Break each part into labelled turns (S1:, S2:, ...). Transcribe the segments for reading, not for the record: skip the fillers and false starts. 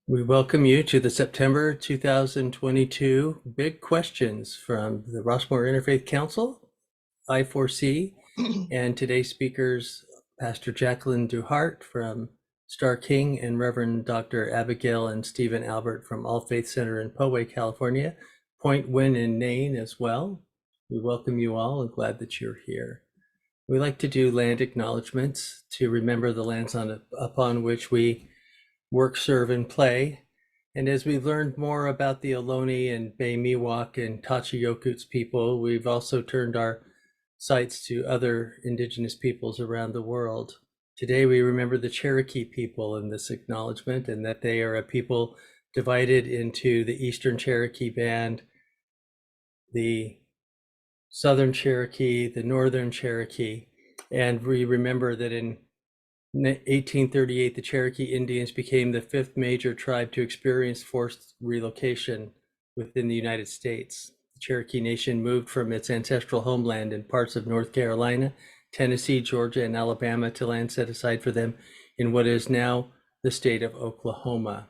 S1: We welcome you to the September 2022 Big Questions from the Rossmore Interfaith Council, I4C, and today's speakers, Pastor Jacqueline Duhart from Star King and Reverend Dr. Abigail and Stephen Albert from All Faith Center in Poway, California, Point Win in Nain as well. We welcome you all and glad that you're here. We like to do land acknowledgements to remember the lands upon which we work, serve, and play. And as we've learned more about the Ohlone and Bay Miwok and Tachiyokoots people, we've also turned our sights to other indigenous peoples around the world. Today, we remember the Cherokee people in this acknowledgement, and that they are a people divided into the Eastern Cherokee Band, the Southern Cherokee, the Northern Cherokee. And we remember that in 1838, the Cherokee Indians became the fifth major tribe to experience forced relocation within the United States. The Cherokee Nation moved from its ancestral homeland in parts of North Carolina, Tennessee, Georgia, and Alabama to land set aside for them in what is now the state of Oklahoma.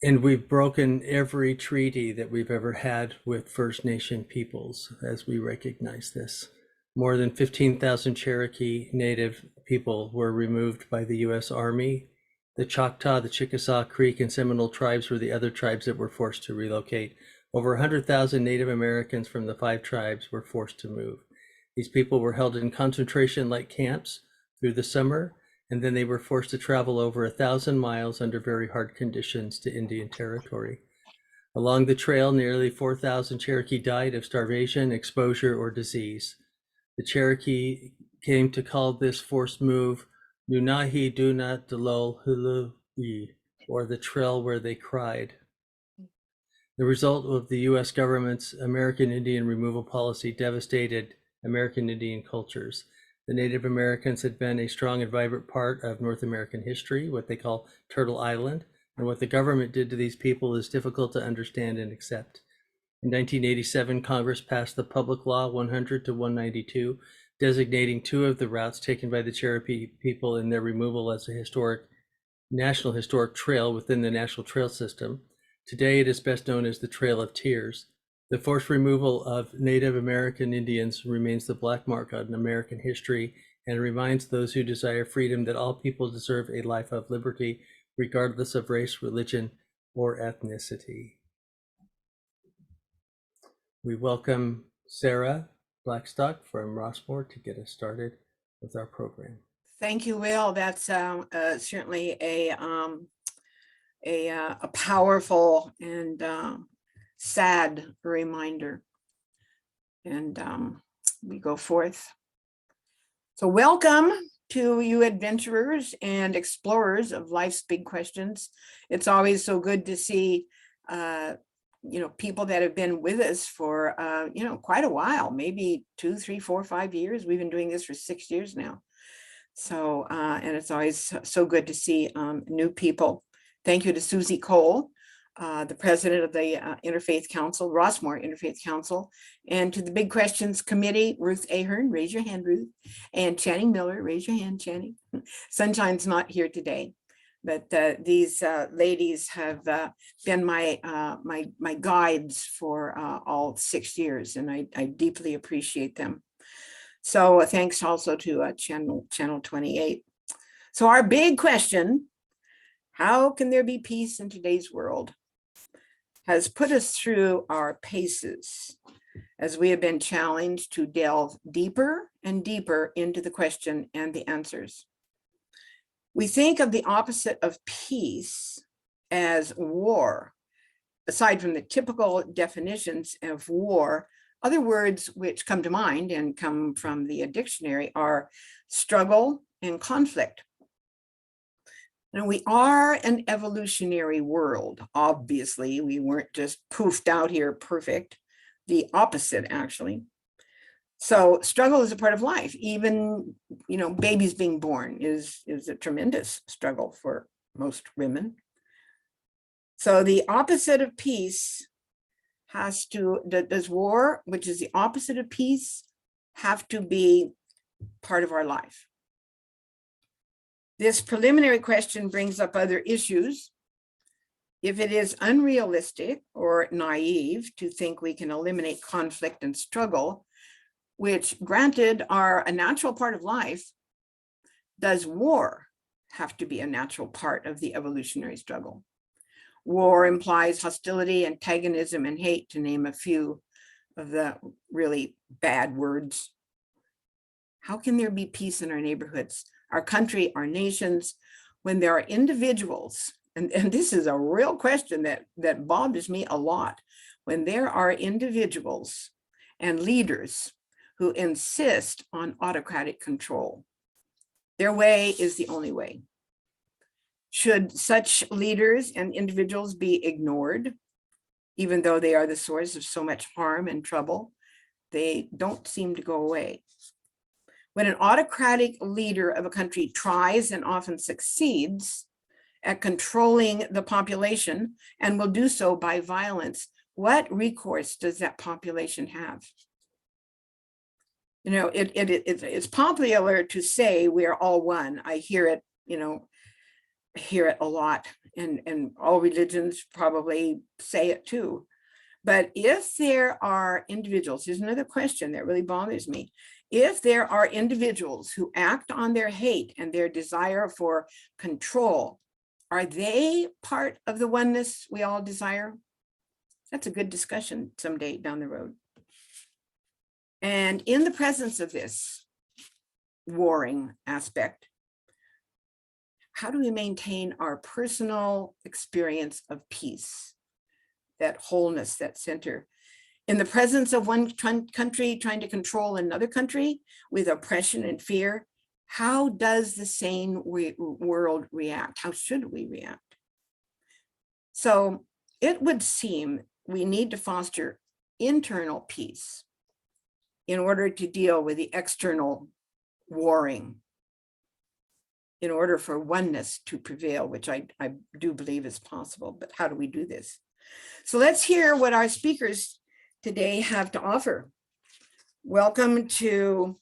S1: And we've broken every treaty that we've ever had with First Nation peoples as we recognize this. More than 15,000 Cherokee Native people were removed by the U.S. Army. The Choctaw, the Chickasaw, Creek, and Seminole tribes were the other tribes that were forced to relocate. Over 100,000 Native Americans from the 5 tribes were forced to move. These people were held in concentration-like camps through the summer, and then they were forced to travel over 1,000 miles under very hard conditions to Indian Territory. Along the trail, nearly 4,000 Cherokee died of starvation, exposure, or disease. The Cherokee came to call this forced move Nunahi Duna Delol Hului, or the trail where they cried. The result of the U.S. government's American Indian removal policy devastated American Indian cultures. The Native Americans had been a strong and vibrant part of North American history, what they call Turtle Island, and what the government did to these people is difficult to understand and accept. In 1987, Congress passed the Public Law 100 to 192, designating 2 of the routes taken by the Cherokee people in their removal as a National Historic Trail within the National Trail System. Today, it is best known as the Trail of Tears. The forced removal of Native American Indians remains the black mark on American history and reminds those who desire freedom that all people deserve a life of liberty, regardless of race, religion, or ethnicity. We welcome Sarah Blackstock from Rossmore to get us started with our program.
S2: Thank you, Will. That's certainly a powerful and sad reminder. And we go forth. So welcome to you adventurers and explorers of life's big questions. It's always so good to see people that have been with us for quite a while, maybe 2, 3, 4, 5 years. We've been doing this for 6 years now. So and it's always so good to see new people. Thank you to Susie Cole, the president of the Interfaith Council, Rossmore Interfaith Council, and to the Big Questions Committee, Ruth Ahern, raise your hand, Ruth, and Channing Miller, raise your hand, Channing. Sunshine's not here today, but these ladies have been my guides for all 6 years, and I deeply appreciate them. So thanks also to channel 28. So our big question, how can there be peace in today's world, has put us through our paces as we have been challenged to delve deeper and deeper into the question and the answers. We think of the opposite of peace as war. Aside from the typical definitions of war, other words which come to mind and come from the dictionary are struggle and conflict. Now, we are an evolutionary world. Obviously, we weren't just poofed out here perfect, the opposite actually. So struggle is a part of life. Even, babies being born is a tremendous struggle for most women. So the opposite of peace does war, which is the opposite of peace, have to be part of our life? This preliminary question brings up other issues. If it is unrealistic or naive to think we can eliminate conflict and struggle, which granted are a natural part of life, does war have to be a natural part of the evolutionary struggle? War implies hostility, antagonism, and hate, to name a few of the really bad words. How can there be peace in our neighborhoods, our country, our nations, when there are individuals, and this is a real question that bothers me a lot, when there are individuals and leaders who insist on autocratic control? Their way is the only way. Should such leaders and individuals be ignored, even though they are the source of so much harm and trouble? They don't seem to go away. When an autocratic leader of a country tries and often succeeds at controlling the population and will do so by violence, what recourse does that population have? You know, it's popular to say we are all one. I hear it, hear it a lot, and all religions probably say it too. But if there are individuals, here's another question that really bothers me. If there are individuals who act on their hate and their desire for control, are they part of the oneness we all desire? That's a good discussion someday down the road. And in the presence of this warring aspect, how do we maintain our personal experience of peace, that wholeness, that center? In the presence of one country trying to control another country with oppression and fear, how does the sane world react? How should we react? So it would seem we need to foster internal peace in order to deal with the external warring, in order for oneness to prevail, which I do believe is possible. But how do we do this? So let's hear what our speakers today have to offer. Welcome to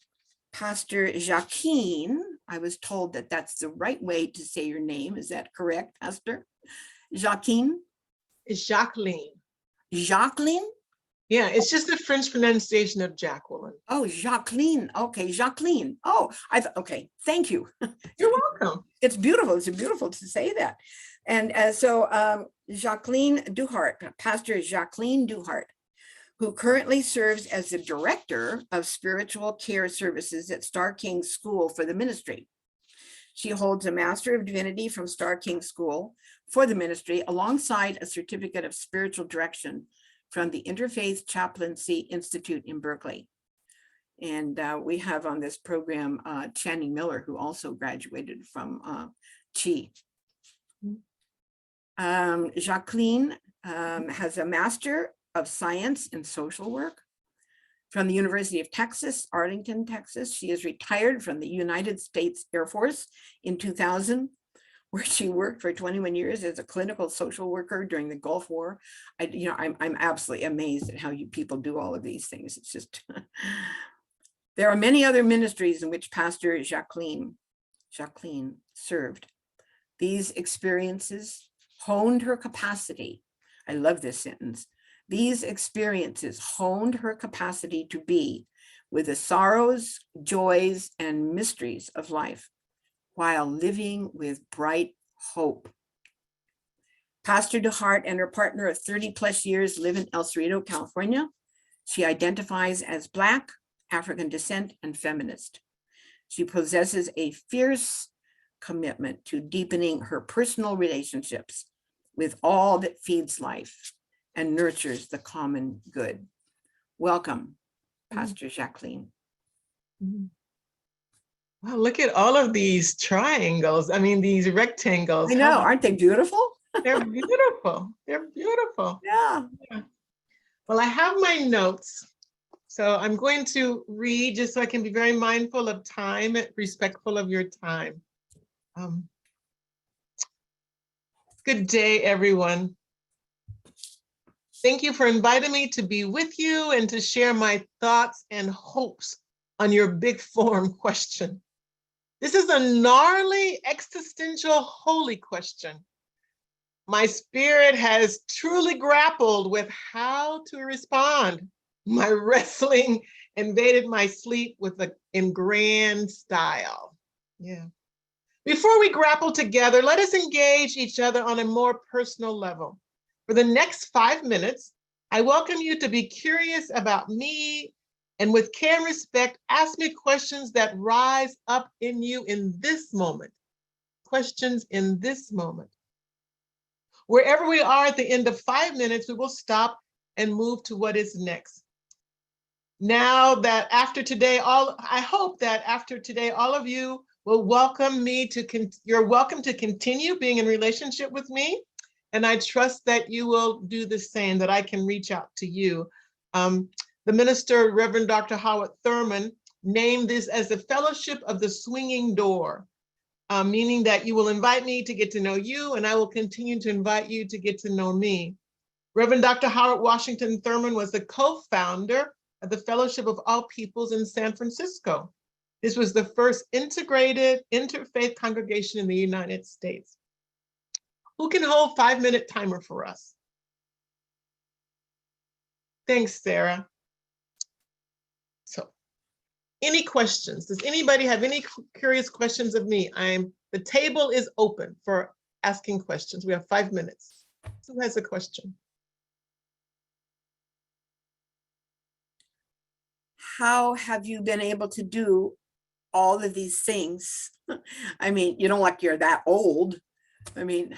S2: Pastor Jacqueline. I was told that that's the right way to say your name. Is that correct, Pastor? Jacqueline?
S3: It's Jacqueline.
S2: Jacqueline?
S3: Yeah, it's just the French pronunciation of Jacqueline.
S2: Oh, Jacqueline. Okay, Jacqueline. Oh, okay. Thank you.
S3: You're welcome.
S2: It's beautiful. It's beautiful to say that. And so Jacqueline Duhart, Pastor Jacqueline Duhart, who currently serves as the Director of Spiritual Care Services at Star King School for the Ministry. She holds a Master of Divinity from Star King School for the Ministry, alongside a Certificate of Spiritual Direction from the Interfaith Chaplaincy Institute in Berkeley. And we have on this program Channing Miller, who also graduated from Chi. Jacqueline has a Master of Science in Social Work from the University of Texas, Arlington, Texas. She is retired from the United States Air Force in 2000, where she worked for 21 years as a clinical social worker during the Gulf War. I'm absolutely amazed at how you people do all of these things. It's just, there are many other ministries in which Pastor Jacqueline served. These experiences honed her capacity. I love this sentence. These experiences honed her capacity to be with the sorrows, joys, and mysteries of life, while living with bright hope. Pastor Duhart and her partner of 30 plus years live in El Cerrito, California. She identifies as Black, African descent, and feminist. She possesses a fierce commitment to deepening her personal relationships with all that feeds life and nurtures the common good. Welcome, Pastor Jacqueline.
S3: Wow, look at all of these triangles. I mean, these rectangles.
S2: I know, aren't they beautiful?
S3: They're beautiful. They're beautiful.
S2: Yeah.
S3: Well, I have my notes. So I'm going to read just so I can be very mindful of time, respectful of your time. Good day, everyone. Thank you for inviting me to be with you and to share my thoughts and hopes on your big form question. This is a gnarly, existential, holy question. My spirit has truly grappled with how to respond. My wrestling invaded my sleep in grand style. Yeah. Before we grapple together, let us engage each other on a more personal level. For the next 5 minutes, I welcome you to be curious about me and with care and respect, ask me questions that rise up in you in this moment. Questions in this moment. Wherever we are at the end of 5 minutes, we will stop and move to what is next. Now that after today, I hope that after today, all of you will welcome me you're welcome to continue being in relationship with me. And I trust that you will do the same, that I can reach out to you. The minister, Reverend Dr. Howard Thurman, named this as the fellowship of the swinging door, meaning that you will invite me to get to know you, and I will continue to invite you to get to know me. Reverend Dr. Howard Washington Thurman was the co-founder of the Fellowship of All Peoples in San Francisco. This was the first integrated interfaith congregation in the United States. Who can hold 5-minute timer for us? Thanks, Sarah. So, any questions? Does anybody have any curious questions of me? The table is open for asking questions. We have 5 minutes. Who has a question?
S2: How have you been able to do all of these things? I mean, you don't like you're that old. I mean.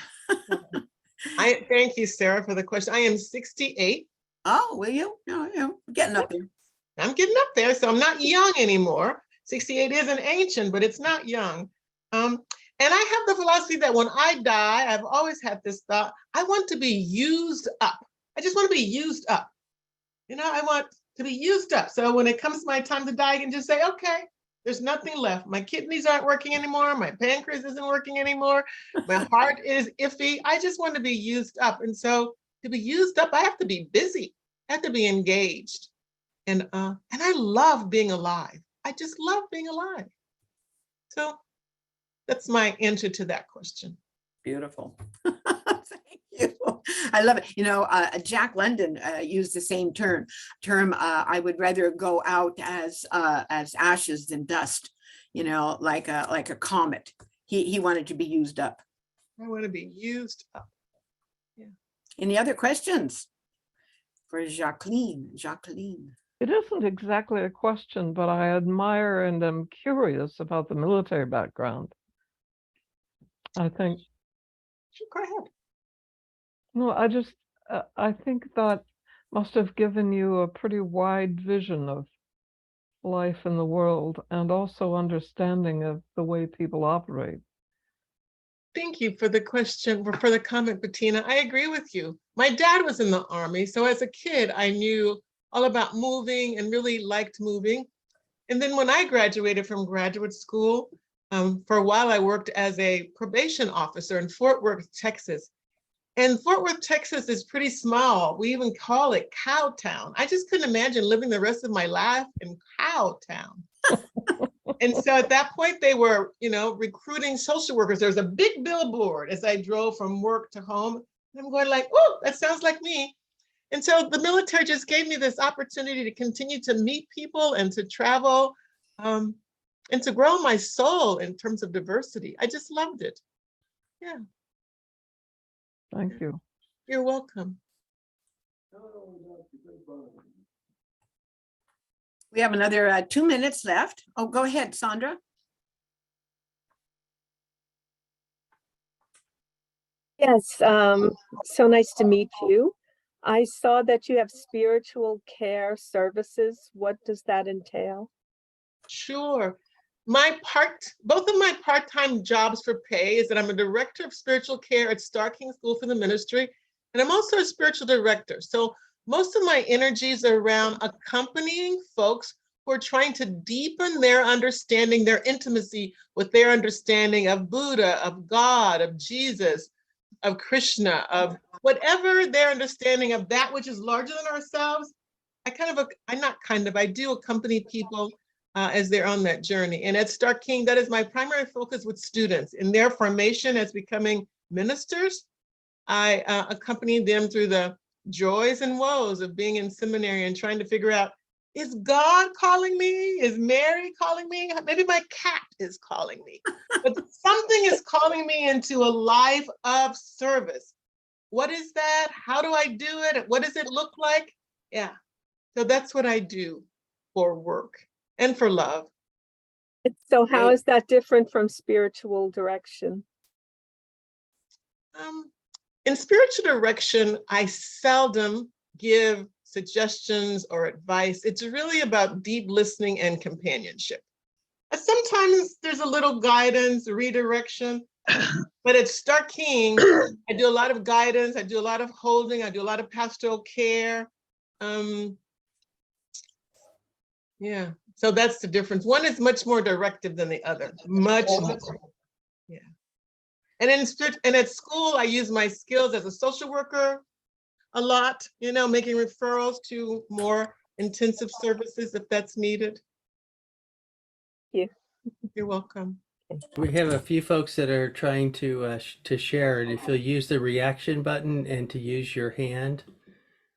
S3: I thank you, Sarah, for the question. I am 68.
S2: Oh, will you? No, getting up there.
S3: I'm getting up there, so I'm not young anymore. 68 isn't ancient, but it's not young. And I have the philosophy that when I die, I've always had this thought, I want to be used up. I just want to be used up. You know, I want to be used up. So when it comes my time to die, I can just say, okay, there's nothing left. My kidneys aren't working anymore. My pancreas isn't working anymore. My heart is iffy. I just want to be used up. And so to be used up, I have to be busy. I have to be engaged. And I love being alive. I just love being alive. So that's my answer to that question.
S2: Beautiful. Thank you. I love it. You know, Jack London used the same term. I would rather go out as ashes than dust. You know, like a comet. He wanted to be used up.
S3: I want to be used up. Yeah.
S2: Any other questions for Jacqueline? Jacqueline.
S4: It isn't exactly a question, but I admire and am curious about the military background. I think.
S3: Sure, go ahead.
S4: No, I think that must have given you a pretty wide vision of life in the world and also understanding of the way people operate.
S3: Thank you for the question, for the comment, Bettina. I agree with you. My dad was in the Army, so as a kid, I knew all about moving and really liked moving. And then when I graduated from graduate school, for a while I worked as a probation officer in Fort Worth, Texas. And Fort Worth, Texas is pretty small. We even call it Cowtown. I just couldn't imagine living the rest of my life in Cowtown. And so at that point, they were, recruiting social workers. There was a big billboard as I drove from work to home. And I'm going like, oh, that sounds like me. And so the military just gave me this opportunity to continue to meet people and to travel and to grow my soul in terms of diversity. I just loved it. Yeah.
S4: Thank you.
S3: You're welcome.
S2: We have another 2 minutes left. Oh, go ahead, Sandra.
S5: Yes, so nice to meet you. I saw that you have spiritual care services. What does that entail?
S3: Sure. Both of my part-time jobs for pay is that I'm a director of spiritual care at Star King School for the Ministry, and I'm also a spiritual director. So most of my energies are around accompanying folks who are trying to deepen their understanding, their intimacy with their understanding of Buddha, of God, of Jesus, of Krishna, of whatever their understanding of that which is larger than ourselves. I do accompany people as they're on that journey. And at Stark King, that is my primary focus with students in their formation as becoming ministers. I accompany them through the joys and woes of being in seminary and trying to figure out, is God calling me? Is Mary calling me? Maybe my cat is calling me. But something is calling me into a life of service. What is that? How do I do it? What does it look like? Yeah. So that's what I do for work and for love.
S5: So how
S2: Great.
S5: is that different from spiritual direction?
S3: In spiritual direction, I seldom give suggestions or advice. It's really about deep listening and companionship. Sometimes there's a little guidance, redirection, but at Stark King, I do a lot of guidance, I do a lot of holding, I do a lot of pastoral care. Yeah, so that's the difference. One is much more directive than the other, much more. Yeah. And at school, I use my skills as a social worker a lot, making referrals to more intensive services if that's needed.
S5: Yeah.
S3: You're welcome.
S1: We have a few folks that are trying to share, and if you'll use the reaction button and to use your hand,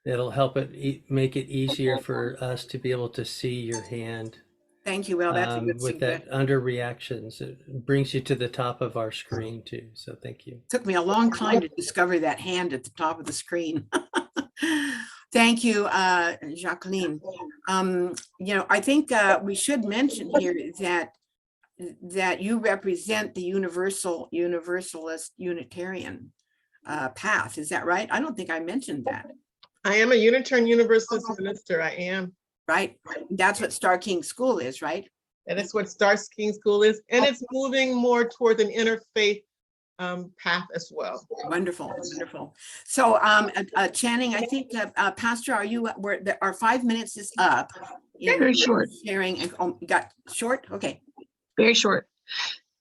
S1: it'll help it make it easier for us to be able to see your hand.
S2: Thank you. Well, that's a good
S1: With
S2: suggestion.
S1: that under reactions, it brings you to the top of our screen too. So thank you.
S2: Took me a long time to discover that hand at the top of the screen. Thank you, Jacqueline. I think we should mention here that you represent the universalist Unitarian path. Is that right? I don't think I mentioned that.
S3: I am a Unitarian Universalist minister. I am.
S2: Right? That's what Stark King School is, right?
S3: That is what Stark King School is. And it's moving more towards an interfaith path as well.
S2: Wonderful, wonderful. So Channing, I think, Pastor, our 5 minutes is up.
S6: Very short.
S2: Sharing, you got short? Okay.
S6: Very short.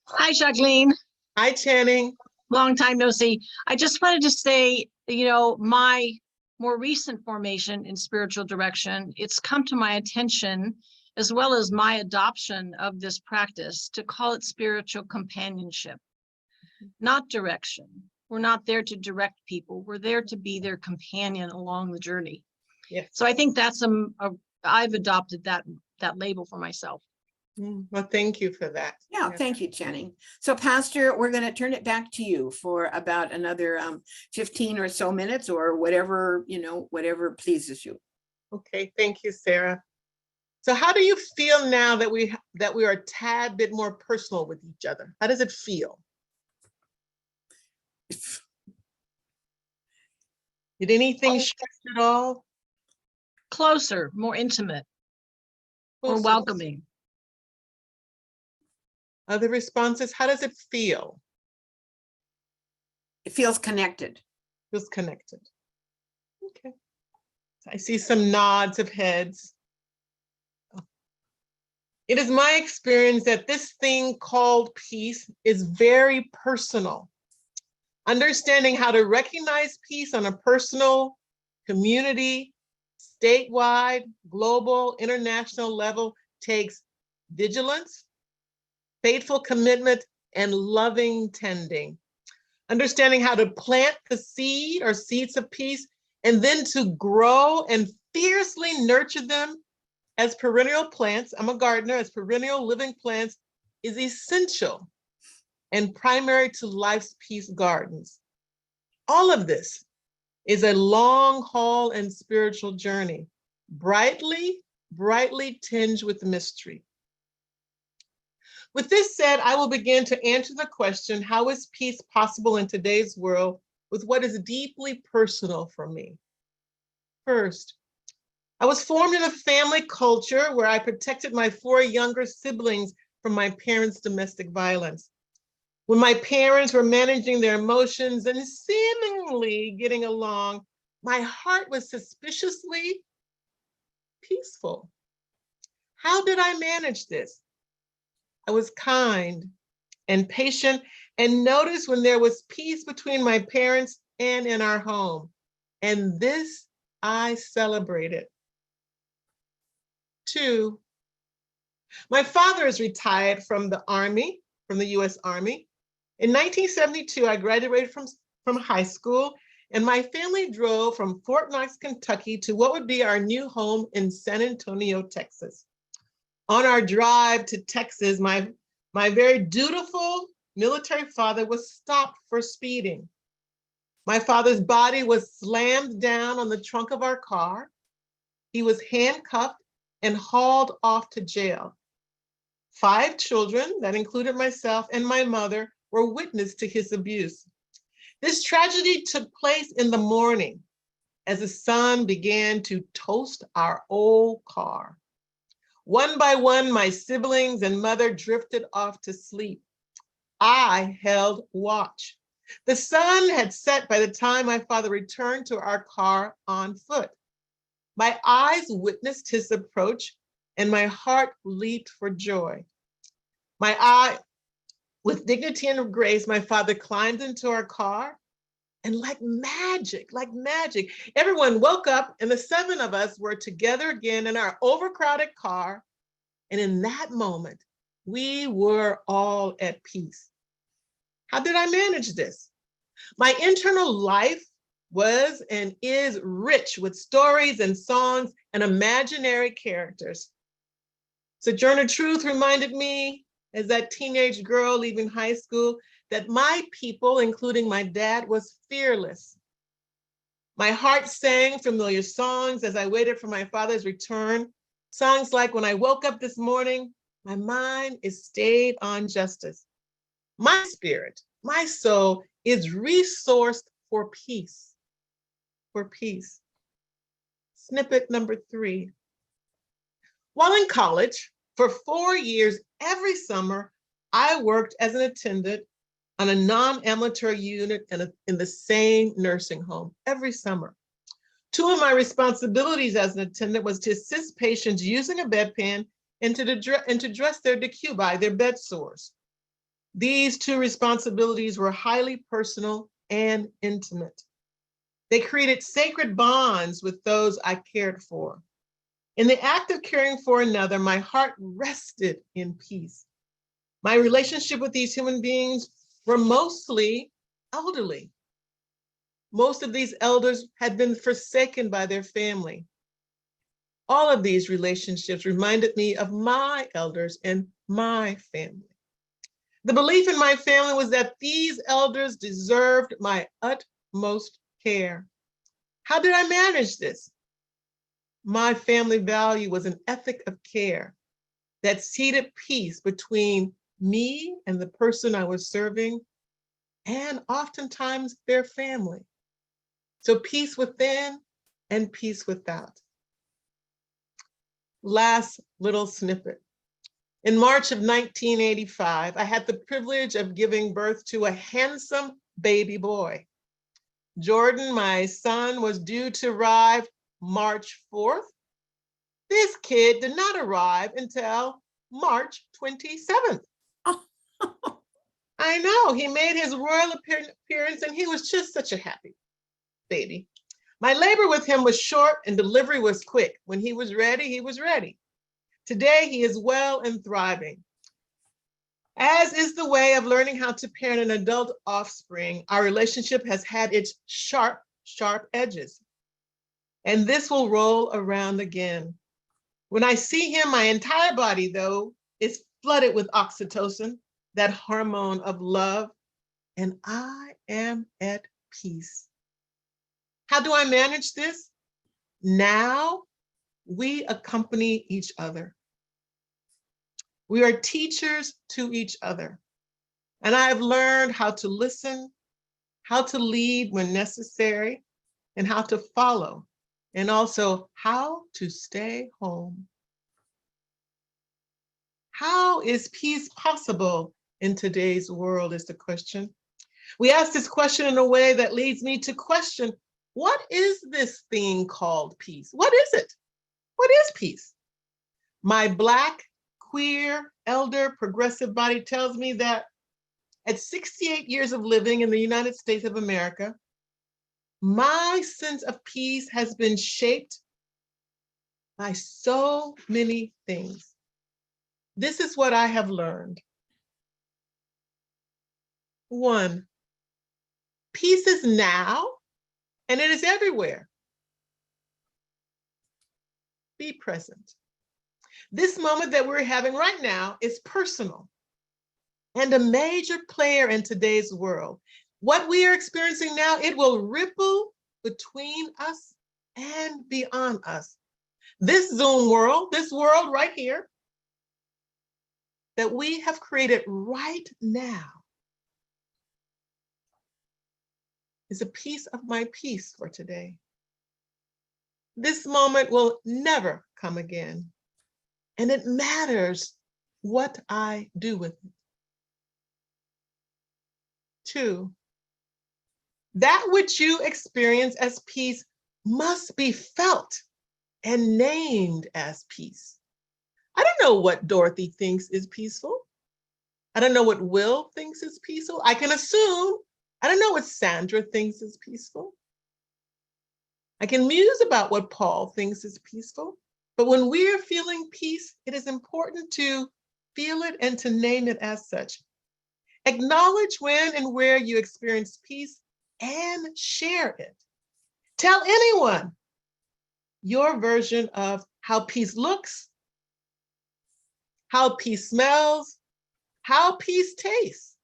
S6: Hi, Jacqueline.
S3: Hi, Channing.
S6: Long time no see. I just wanted to say, my more recent formation in spiritual direction, it's come to my attention, as well as my adoption of this practice, to call it spiritual companionship, not direction. We're not there to direct people. We're there to be their companion along the journey.
S3: Yes.
S6: So I think that's I've adopted that label for myself.
S3: Well, thank you for that.
S2: Yeah, thank you, Channing. So Pastor, we're going to turn it back to you for about another 15 or so minutes, or whatever, whatever pleases you.
S3: Okay, thank you, Sarah. So how do you feel now that we are a tad bit more personal with each other? How does it feel? Did anything shift at all?
S6: Closer, more intimate, more
S3: Closer.
S6: welcoming.
S3: Other responses, how does it feel?
S2: It feels connected.
S3: Feels connected. Okay. I see some nods of heads. It is my experience that this thing called peace is very personal. Understanding how to recognize peace on a personal, community, statewide, global, international level takes vigilance, faithful commitment, and loving tending. Understanding how to plant the seed or seeds of peace, and then to grow and fiercely nurture them as perennial plants. I'm a gardener, as perennial living plants is essential and primary to life's peace gardens. All of this is a long haul and spiritual journey, brightly tinged with mystery. With this said, I will begin to answer the question, how is peace possible in today's world, with what is deeply personal for me? First, I was formed in a family culture where I protected my 4 younger siblings from my parents' domestic violence. When my parents were managing their emotions and seemingly getting along, my heart was suspiciously peaceful. How did I manage this? I was kind and patient and noticed when there was peace between my parents and in our home. And this I celebrated. 2, My father is retired from the Army, from the US Army. In 1972, I graduated from high school, and my family drove from Fort Knox, Kentucky to what would be our new home in San Antonio, Texas. On our drive to Texas, my very dutiful military father was stopped for speeding. My father's body was slammed down on the trunk of our car. He was handcuffed and hauled off to jail. 5 children, that included myself and my mother, were witness to his abuse. This tragedy took place in the morning as the sun began to toast our old car. One by one, my siblings and mother drifted off to sleep. I held watch. The sun had set by the time my father returned to our car on foot. My eyes witnessed his approach, and my heart leaped for joy. With dignity and grace, my father climbed into our car, and like magic, everyone woke up, and the 7 of us were together again in our overcrowded car. And in that moment, we were all at peace. How did I manage this? My internal life was and is rich with stories and songs and imaginary characters. Sojourner Truth reminded me, as that teenage girl leaving high school, that my people, including my dad, was fearless. My heart sang familiar songs as I waited for my father's return. Songs like, when I woke up this morning, my mind is stayed on justice. My spirit, my soul is resourced for peace. For peace. Snippet number 3. While in college, for 4 years, every summer, I worked as an attendant on a non-ambulatory unit in the same nursing home every summer. 2 of my responsibilities as an attendant was to assist patients using a bedpan and to dress their decubi, their bed sores. These 2 responsibilities were highly personal and intimate. They created sacred bonds with those I cared for. In the act of caring for another, my heart rested in peace. My relationship with these human beings were mostly elderly. Most of these elders had been forsaken by their family. All of these relationships reminded me of my elders and my family. The belief in my family was that these elders deserved my utmost care. How did I manage this? My family value was an ethic of care that seeded peace between me and the person I was serving, and oftentimes their family. So peace within and peace without. Last little snippet. In March of 1985, I had the privilege of giving birth to a handsome baby boy. Jordan, my son, was due to arrive March 4th. This kid did not arrive until March 27th. I know, he made his royal appearance and he was just such a happy baby. My labor with him was short and delivery was quick. When he was ready, he was ready. Today, he is well and thriving. As is the way of learning how to parent an adult offspring, our relationship has had its sharp edges. And this will roll around again. When I see him, my entire body, though, is flooded with oxytocin, that hormone of love, and I am at peace. How do I manage this? Now, we accompany each other. We are teachers to each other. And I have learned how to listen, how to lead when necessary, and how to follow, and also how to stay home. How is peace possible in today's world is the question. We ask this question in a way that leads me to question, what is this thing called peace? What is it? What is peace? My Black, queer, elder, progressive body tells me that at 68 years of living in the United States of America, my sense of peace has been shaped by so many things. This is what I have learned. 1, peace is now, and it is everywhere. Be present. This moment that we're having right now is personal and a major player in today's world. What we are experiencing now, it will ripple between us and beyond us. This Zoom world, this world right here, that we have created right now is a piece of my peace for today. This moment will never come again, and it matters what I do with it. 2, that which you experience as peace must be felt and named as peace. I don't know what Dorothy thinks is peaceful. I don't know what Will thinks is peaceful. I can assume. I don't know what Sandra thinks is peaceful. I can muse about what Paul thinks is peaceful. But when we're feeling peace, it is important to feel it and to name it as such. Acknowledge when and where you experience peace and share it. Tell anyone your version of how peace looks, how peace smells, how peace tastes.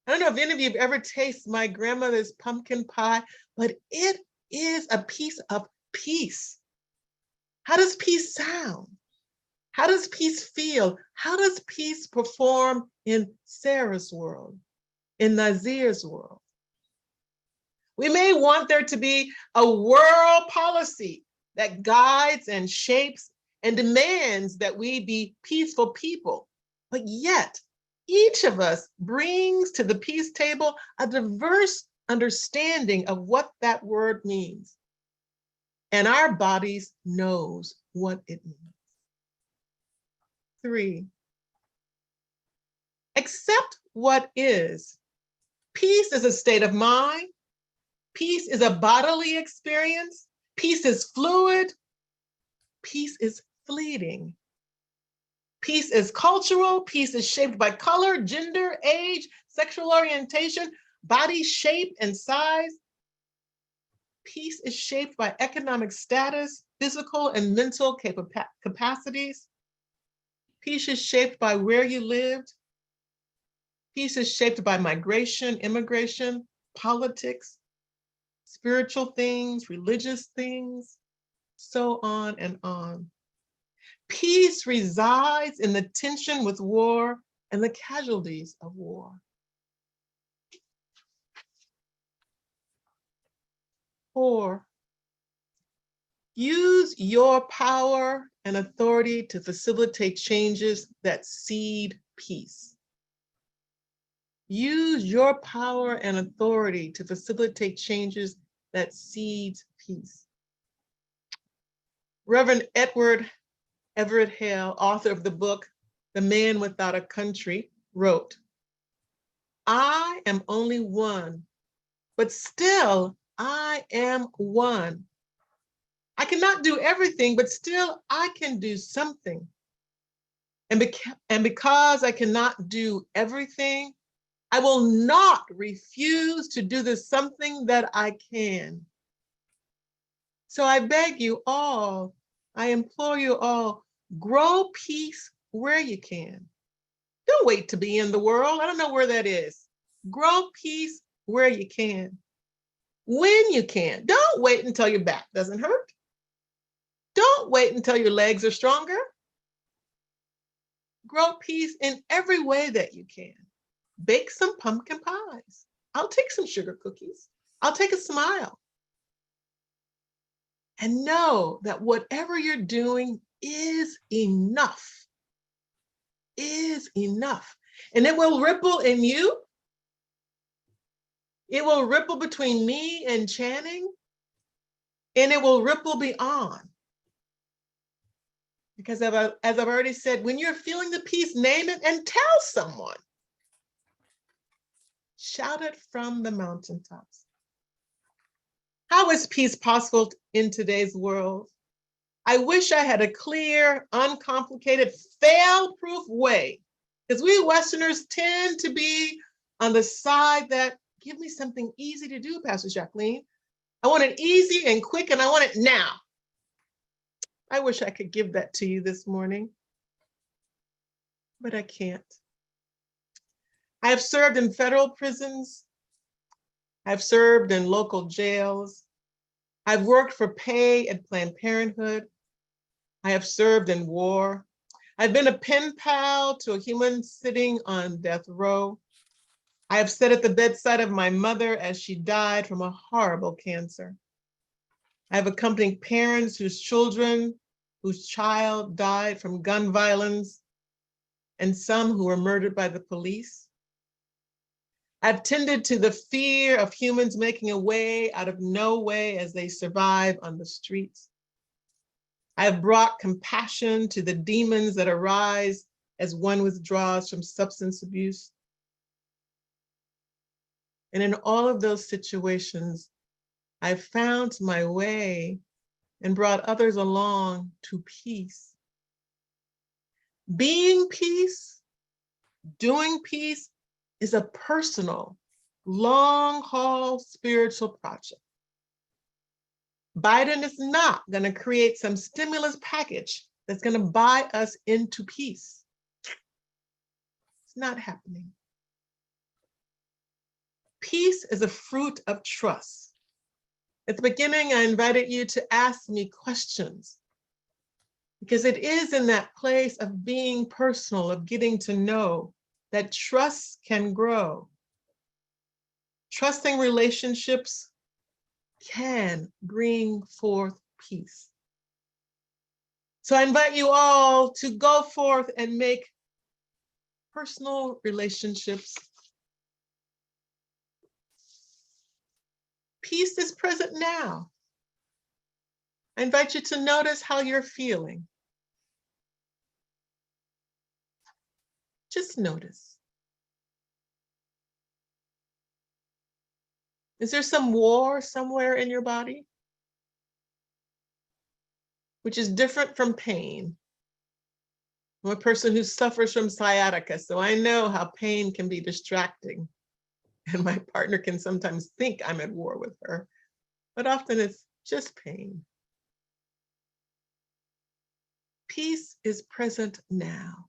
S3: I don't know if any of you have ever tasted my grandmother's pumpkin pie, but it is a piece of peace. How does peace sound? How does peace feel? How does peace perform in Sarah's world, in Nazir's world? We may want there to be a world policy that guides and shapes and demands that we be peaceful people, but yet each of us brings to the peace table a diverse understanding of what that word means. And our bodies knows what it means. 3, accept what is. Peace is a state of mind. Peace is a bodily experience. Peace is fluid. Peace is fleeting. Peace is cultural. Peace is shaped by color, gender, age, sexual orientation, body shape and size. Peace is shaped by economic status, physical and mental capacities. Peace is shaped by where you lived. Peace is shaped by migration, immigration, politics, spiritual things, religious things, so on and on. Peace resides in the tension with war and the casualties of war. 4, use your power and authority to facilitate changes that seed peace. Use your power and authority to facilitate changes that seed peace. Reverend Edward Everett Hale, author of the book, The Man Without a Country, wrote, "I am only one, but still I am one. I cannot do everything, but still I can do something. And because I cannot do everything, I will not refuse to do the something that I can. So I beg you all, I implore you all, grow peace where you can. Don't wait to be in the world. I don't know where that is. Grow peace where you can. When you can. Don't wait until your back doesn't hurt. Don't wait until your legs are stronger. Grow peace in every way that you can. Bake some pumpkin pies. I'll take some sugar cookies. I'll take a smile. And know that whatever you're doing is enough. Is enough. And it will ripple in you. It will ripple between me and Channing. And it will ripple beyond. Because as I've already said, when you're feeling the peace, name it and tell someone. Shout it from the mountaintops. How is peace possible in today's world? I wish I had a clear, uncomplicated, fail-proof way, because we Westerners tend to be on the side that, give me something easy to do, Pastor Jacqueline. I want it easy and quick, and I want it now. I wish I could give that to you this morning, but I can't. I have served in federal prisons. I've served in local jails. I've worked for pay at Planned Parenthood. I have served in war. I've been a pen pal to a human sitting on death row. I have sat at the bedside of my mother as she died from a horrible cancer. I have accompanied parents whose child died from gun violence, and some who were murdered by the police. I've tended to the fear of humans making a way out of no way as they survive on the streets. I have brought compassion to the demons that arise as one withdraws from substance abuse. And in all of those situations, I've found my way and brought others along to peace. Being peace, doing peace is a personal, long-haul spiritual project. Biden is not going to create some stimulus package that's going to buy us into peace. It's not happening. Peace is a fruit of trust. At the beginning, I invited you to ask me questions, because it is in that place of being personal, of getting to know, that trust can grow. Trusting relationships can bring forth peace. So I invite you all to go forth and make personal relationships. Peace is present now. I invite you to notice how you're feeling. Just notice. Is there some war somewhere in your body? Which is different from pain. I'm a person who suffers from sciatica, so I know how pain can be distracting. And my partner can sometimes think I'm at war with her, but often it's just pain. Peace is present now.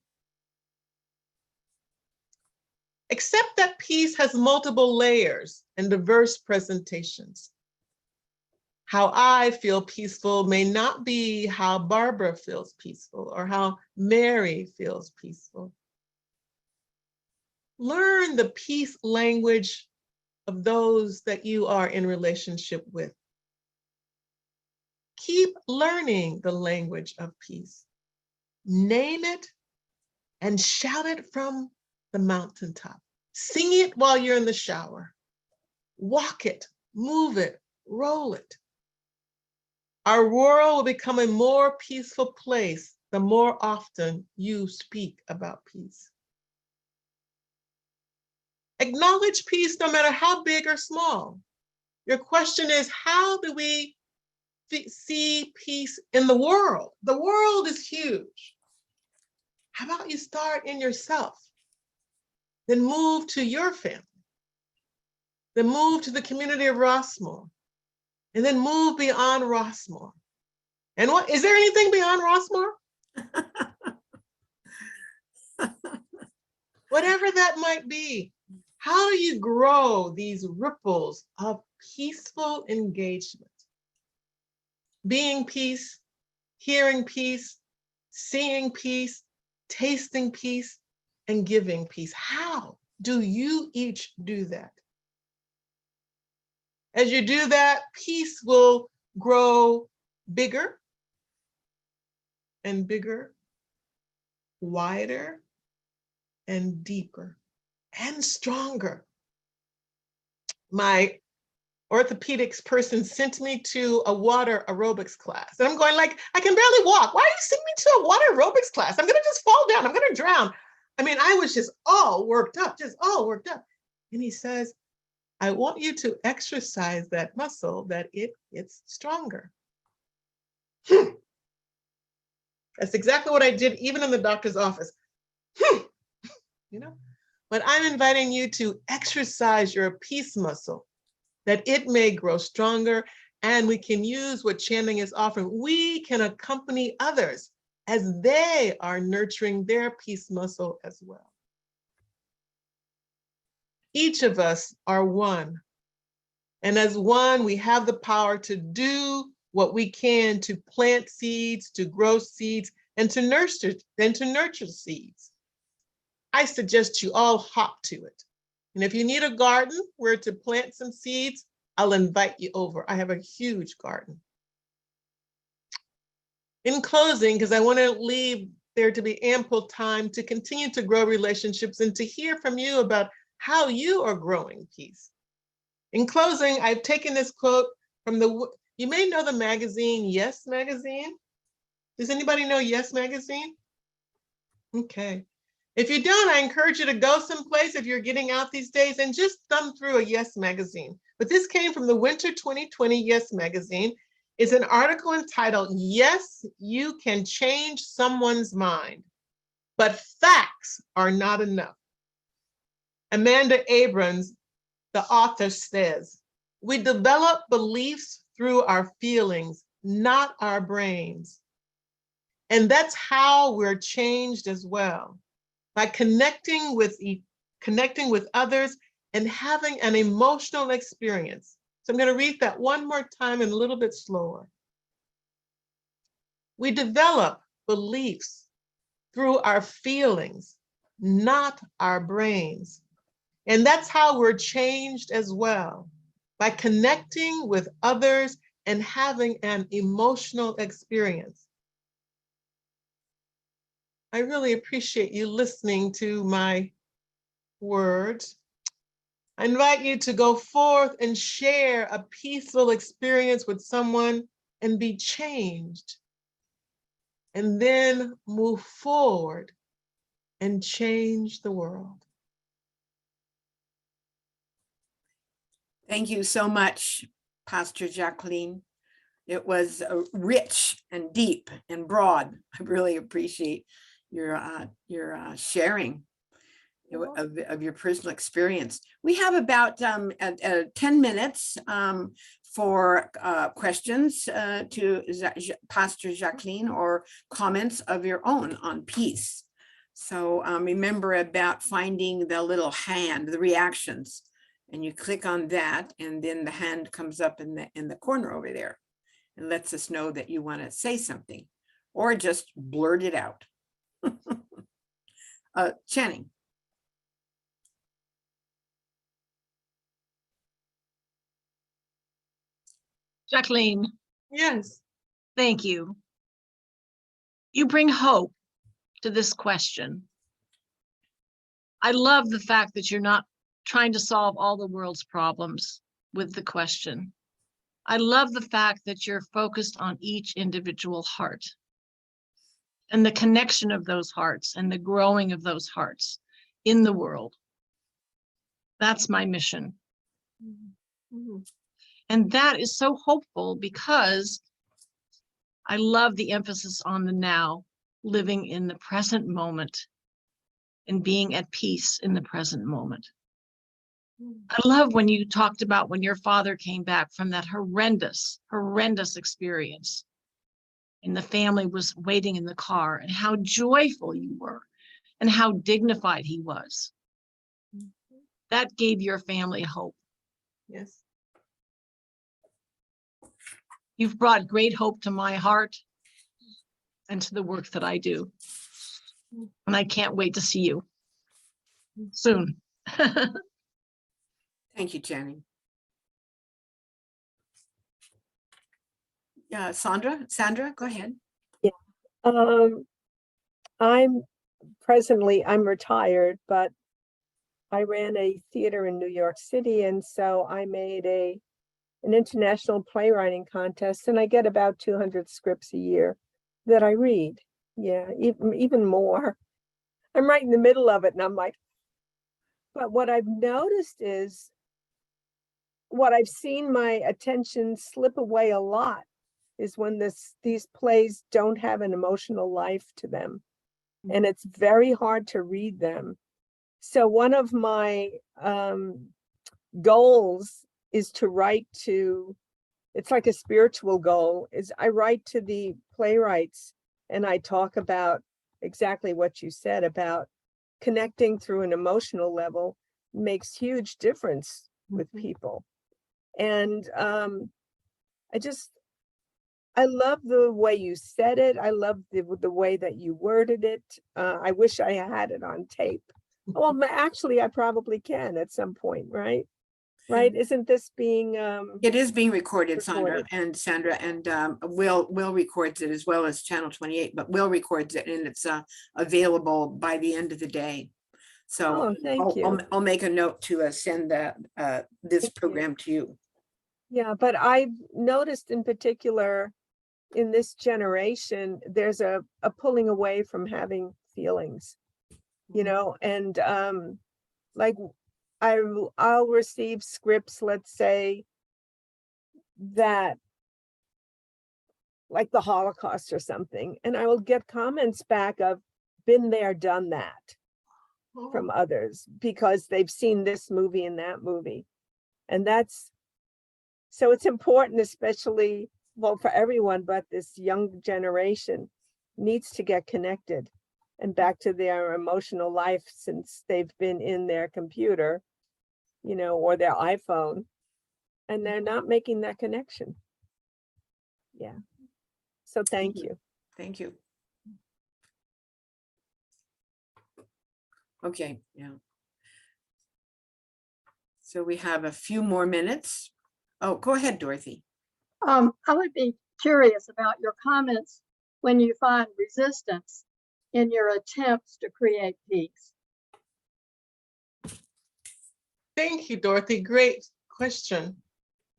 S3: Accept that peace has multiple layers and diverse presentations. How I feel peaceful may not be how Barbara feels peaceful or how Mary feels peaceful. Learn the peace language of those that you are in relationship with. Keep learning the language of peace. Name it and shout it from the mountaintop. Sing it while you're in the shower. Walk it, move it, roll it. Our world will become a more peaceful place the more often you speak about peace. Acknowledge peace no matter how big or small. Your question is, how do we see peace in the world? The world is huge. How about you start in yourself, then move to your family, then move to the community of Rossmore, and then move beyond Rossmore. And what is there anything beyond Rossmore? Whatever that might be, how do you grow these ripples of peaceful engagement? Being peace, hearing peace, seeing peace, tasting peace, and giving peace. How do you each do that? As you do that, peace will grow bigger and bigger, wider and deeper and stronger. My orthopedics person sent me to a water aerobics class. And I'm going like, I can barely walk. Why are you sending me to a water aerobics class? I'm gonna just fall down, I'm gonna drown. I mean, I was just all worked up, And he says, I want you to exercise that muscle that it gets stronger. That's exactly what I did even in the doctor's office. You know, but I'm inviting you to exercise your peace muscle, that it may grow stronger, and we can use what chanting is offering. We can accompany others as they are nurturing their peace muscle as well. Each of us are one. And as one, we have the power to do what we can to plant seeds, to grow seeds, and to nurture seeds. I suggest you all hop to it. And if you need a garden where to plant some seeds, I'll invite you over. I have a huge garden. In closing, because I want to leave there to be ample time to continue to grow relationships and to hear from you about how you are growing peace. In closing, I've taken this quote from you may know the magazine, Yes Magazine. Does anybody know Yes Magazine? Okay. If you don't, I encourage you to go someplace if you're getting out these days and just thumb through a Yes Magazine. But this came from the Winter 2020 Yes Magazine. It's an article entitled, Yes, You Can Change Someone's Mind, but Facts Are Not Enough. Amanda Abrams, the author, says, we develop beliefs through our feelings, not our brains. And that's how we're changed as well, by connecting with others and having an emotional experience. So I'm going to read that one more time and a little bit slower. We develop beliefs through our feelings, not our brains. And that's how we're changed as well, by connecting with others and having an emotional experience. I really appreciate you listening to my words. I invite you to go forth and share a peaceful experience with someone and be changed. And then move forward and change the world.
S2: Thank you so much, Pastor Jacqueline. It was rich and deep and broad. I really appreciate your sharing of your personal experience. We have about 10 minutes for questions to Pastor Jacqueline or comments of your own on peace. So remember about finding the little hand, the reactions, and you click on that, and then the hand comes up in the corner over there and lets us know that you want to say something or just blurt it out. Channing.
S6: Jacqueline,
S3: Yes.
S6: thank you. You bring hope to this question. I love the fact that you're not trying to solve all the world's problems with the question. I love the fact that you're focused on each individual heart and the connection of those hearts and the growing of those hearts in the world. That's my mission.
S3: Mm-hmm.
S6: And that is so hopeful because I love the emphasis on the now, living in the present moment and being at peace in the present moment. I love when you talked about when your father came back from that horrendous experience and the family was waiting in the car and how joyful you were and how dignified he was. That gave your family hope.
S3: Yes.
S6: You've brought great hope to my heart and to the work that I do. And I can't wait to see you soon.
S2: Thank you, Channing. Yeah, Sandra, go ahead.
S5: I'm retired, but I ran a theater in New York City, and so I made an international playwriting contest, and I get about 200 scripts a year that I read. Yeah, even more. I'm right in the middle of it, and I'm like, but what I've noticed is what I've seen my attention slip away a lot is when these plays don't have an emotional life to them. And it's very hard to read them. So one of my goals is to write to, it's like a spiritual goal, is I write to the playwrights and I talk about exactly what you said about connecting through an emotional level makes huge difference with people. And I love the way you said it. I love the way that you worded it. I wish I had it on tape. Well, actually, I probably can at some point, right? Right? Isn't this being
S2: It is being recorded,
S5: recorded.
S2: Sandra, and Will records it as well as Channel 28, but Will records it and it's available by the end of the day. So
S5: Oh, thank you.
S2: I'll make a note to send that this
S5: Thank you.
S2: program to you.
S5: Yeah, but I've noticed in particular in this generation, there's a pulling away from having feelings, you know, and like I'll receive scripts, let's say, that like the Holocaust or something, and I will get comments back of been there, done that from others because they've seen this movie and that movie. And so it's important, especially, well, for everyone, but this young generation needs to get connected and back to their emotional life since they've been in their computer, you know, or their iPhone, and they're not making that connection. Yeah. So thank you.
S2: Thank you. Okay, yeah. So we have a few more minutes. Oh, go ahead, Dorothy.
S7: I would be curious about your comments when you find resistance in your attempts to create peace.
S3: Thank you, Dorothy. Great question.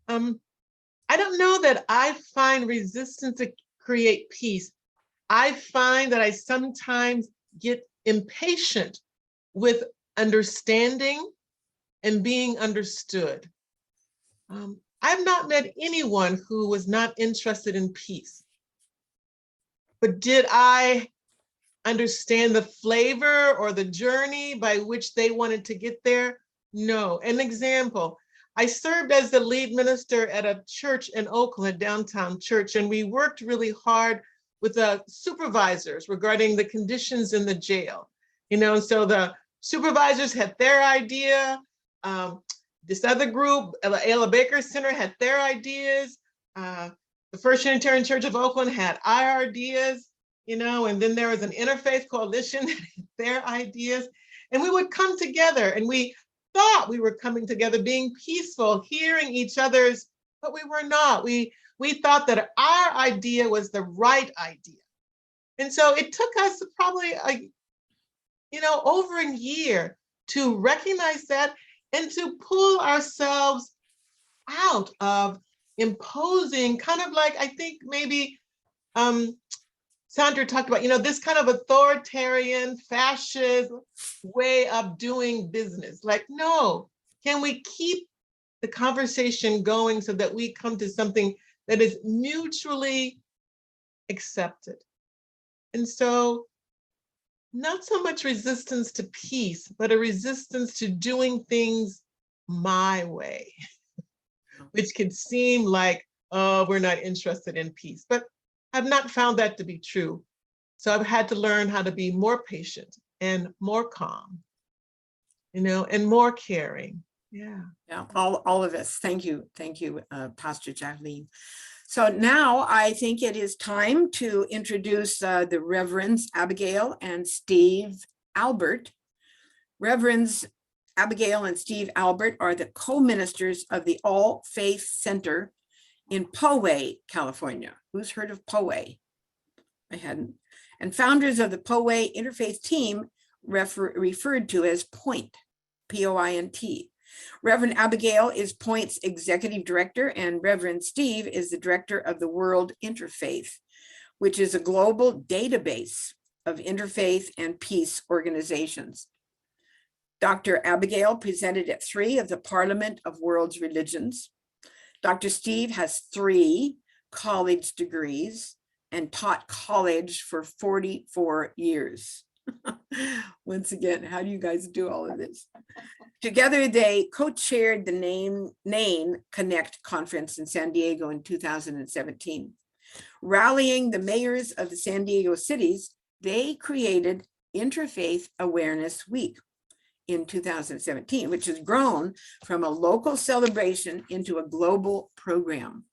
S3: I don't know that I find resistance to create peace. I find that I sometimes get impatient with understanding and being understood. I've not met anyone who was not interested in peace. But did I understand the flavor or the journey by which they wanted to get there? No. An example, I served as the lead minister at a church in Oakland, downtown church, and we worked really hard with the supervisors regarding the conditions in the jail. You know, so the supervisors had their idea. This other group, Ella Baker Center, had their ideas. The First Unitarian Church of Oakland had our ideas, you know, and then there was an Interfaith coalition that had their ideas. And we would come together and we thought we were coming together, being peaceful, hearing each other's, but we were not. We thought that our idea was the right idea. And so it took us probably over a year to recognize that and to pull ourselves out of imposing, kind of like, I think maybe Sandra talked about, this kind of authoritarian, fascist way of doing business. Like, no, can we keep the conversation going so that we come to something that is mutually accepted? And so not so much resistance to peace, but a resistance to doing things my way, which could seem like, oh, we're not interested in peace, but I've not found that to be true. So I've had to learn how to be more patient and more calm, and more caring. Yeah.
S2: Yeah, all of us. Thank you, Pastor Jacqueline. So now I think it is time to introduce the Reverends Abigail and Steve Albert. Reverends Abigail and Steve Albert are the co-ministers of the All Faith Center in Poway, California. Who's heard of Poway? I hadn't. And founders of the Poway Interfaith team, referred to as Point, P-O-I-N-T. Reverend Abigail is Point's executive director, and Reverend Steve is the director of the World Interfaith, which is a global database of interfaith and peace organizations. Dr. Abigail presented at 3 of the Parliament of World's Religions. Dr. Steve has 3 college degrees and taught college for 44 years. Once again, how do you guys do all of this? Together, they co-chaired the NAIN Connect conference in San Diego in 2017. Rallying the mayors of the San Diego cities, they created Interfaith Awareness Week in 2017, which has grown from a local celebration into a global program.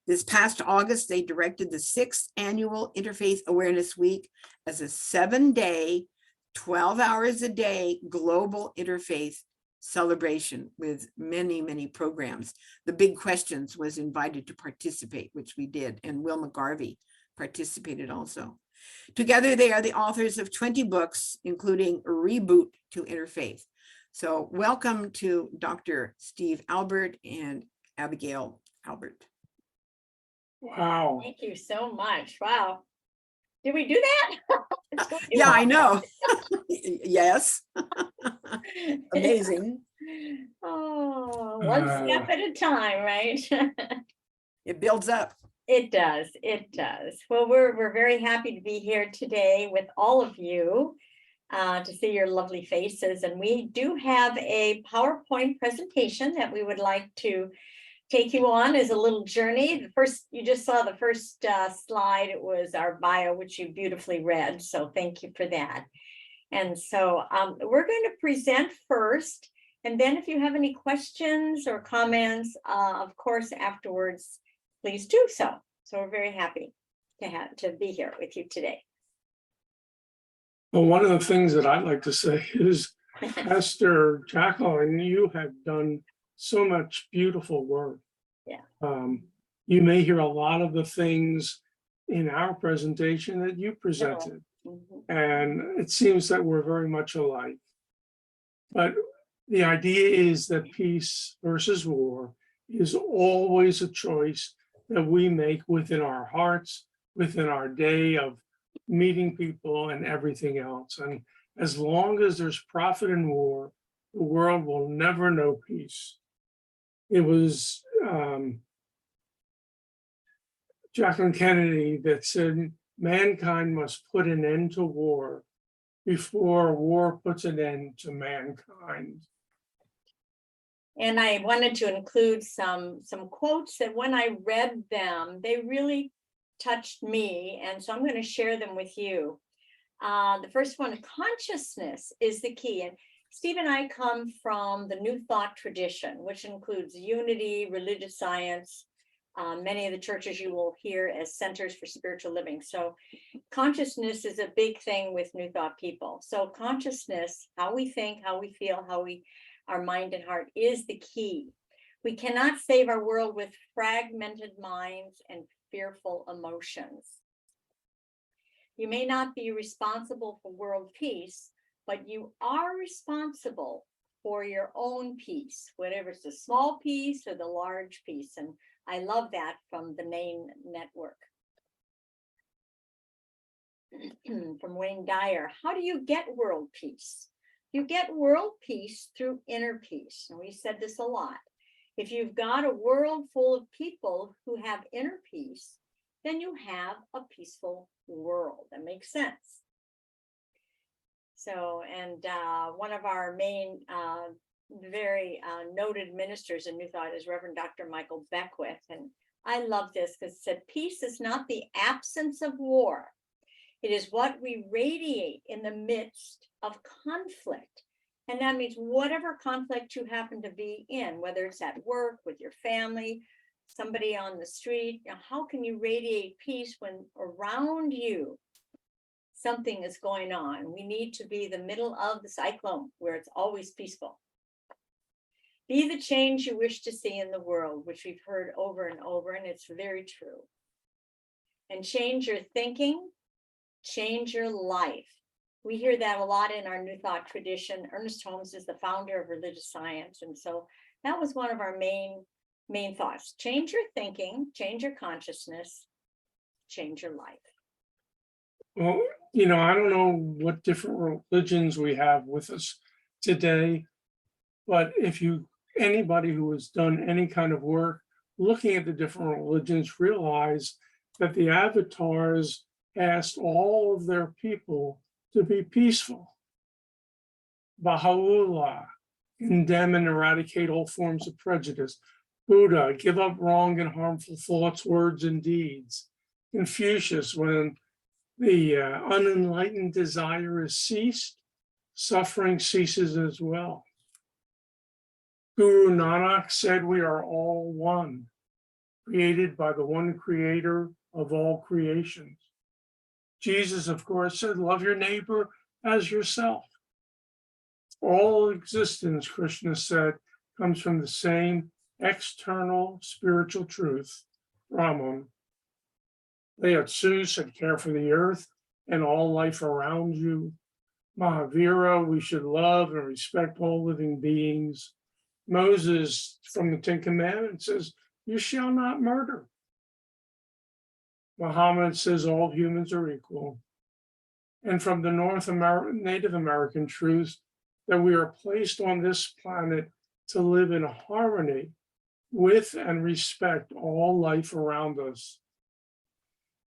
S2: This past August, they directed the 6th annual Interfaith Awareness Week as a 7-day, 12 hours a day global interfaith celebration with many, many programs. The Big Questions was invited to participate, which we did, and Will McGarvey participated also. Together, they are the authors of 20 books, including a Reboot to Interfaith. So welcome to Dr. Steve Albert and Abigail Albert.
S8: Wow.
S9: Thank you so much. Wow. Did we do that?
S2: Yeah, I know. Yes. Amazing.
S9: Oh, one step at a time, right?
S2: It builds up.
S9: It does. It does. Well, we're very happy to be here today with all of you to see your lovely faces. And we do have a PowerPoint presentation that we would like to take you on as a little journey. The first, you just saw the first slide. It was our bio, which you beautifully read. So thank you for that. And so we're going to present first. And then if you have any questions or comments, of course, afterwards, please do so. So we're very happy to be here with you today.
S8: Well, one of the things that I'd like to say is, Esther, Jacqueline, you have done so much beautiful work.
S9: Yeah.
S8: You may hear a lot of the things in our presentation that you presented, and it seems that we're very much alike. But the idea is that peace versus war is always a choice that we make within our hearts, within our day of meeting people and everything else. And as long as there's profit in war, the world will never know peace. It was Jacqueline Kennedy that said, mankind must put an end to war before war puts an end to mankind.
S9: And I wanted to include some quotes that when I read them, they really touched me. And so I'm going to share them with you. The first one, consciousness is the key. And Steve and I come from the New Thought tradition, which includes unity, religious science, many of the churches you will hear as centers for spiritual living. So consciousness is a big thing with New Thought people. So consciousness, how we think, how we feel, our mind and heart is the key. We cannot save our world with fragmented minds and fearful emotions. You may not be responsible for world peace, but you are responsible for your own peace, whatever it's the small piece or the large piece. And I love that from the NAIN network. From Wayne Dyer, how do you get world peace? You get world peace through inner peace. And we said this a lot. If you've got a world full of people who have inner peace, then you have a peaceful world. That makes sense. So, and one of our main, very noted ministers in New Thought is Reverend Dr. Michael Beckwith. And I love this because it said, peace is not the absence of war. It is what we radiate in the midst of conflict. And that means whatever conflict you happen to be in, whether it's at work, with your family, somebody on the street, how can you radiate peace when around you something is going on? We need to be the middle of the cyclone where it's always peaceful. Be the change you wish to see in the world, which we've heard over and over, and it's very true. And change your thinking, change your life. We hear that a lot in our New Thought tradition. Ernest Holmes is the founder of religious science. And so that was one of our main thoughts. Change your thinking, change your consciousness, change your life.
S8: Well, you know, I don't know what different religions we have with us today, but if anybody who has done any kind of work looking at the different religions, realize that the avatars asked all of their people to be peaceful. Baha'u'llah, condemn and eradicate all forms of prejudice. Buddha, give up wrong and harmful thoughts, words, and deeds. Confucius, when the unenlightened desire is ceased, suffering ceases as well. Guru Nanak said we are all one, created by the one creator of all creations. Jesus, of course, said, love your neighbor as yourself. All existence, Krishna said, comes from the same external spiritual truth, Brahman. Lao Tzu said, care for the earth and all life around you. Mahavira, we should love and respect all living beings. Moses, from the Ten Commandments, says, you shall not murder. Muhammad says all humans are equal. And from the Native American truth that we are placed on this planet to live in harmony with and respect all life around us.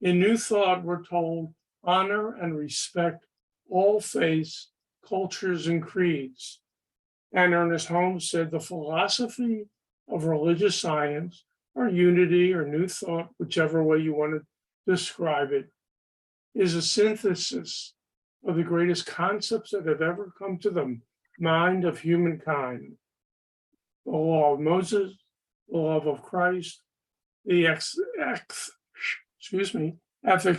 S8: In New Thought, we're told, honor and respect all faiths, cultures, and creeds. And Ernest Holmes said the philosophy of religious science, or unity, or New Thought, whichever way you want to describe it, is a synthesis of the greatest concepts that have ever come to the mind of humankind. The law of Moses, the love of Christ, the ethics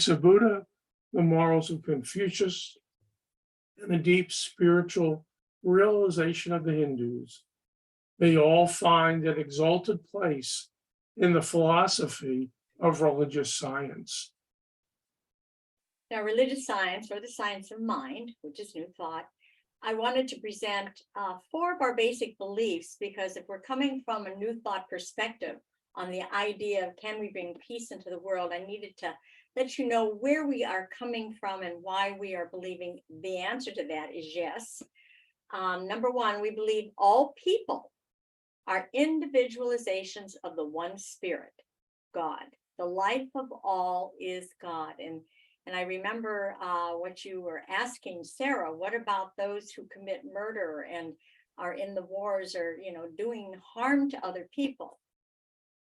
S8: of Buddha, the morals of Confucius, and the deep spiritual realization of the Hindus. They all find an exalted place in the philosophy of religious science.
S9: Now, religious science, or the science of mind, which is New Thought, I wanted to present 4 of our basic beliefs, because if we're coming from a New Thought perspective on the idea of can we bring peace into the world, I needed to let you know where we are coming from and why we are believing the answer to that is yes. Number 1, we believe all people are individualizations of the one spirit, God. The life of all is God. And I remember what you were asking, Sarah, what about those who commit murder and are in the wars or, doing harm to other people?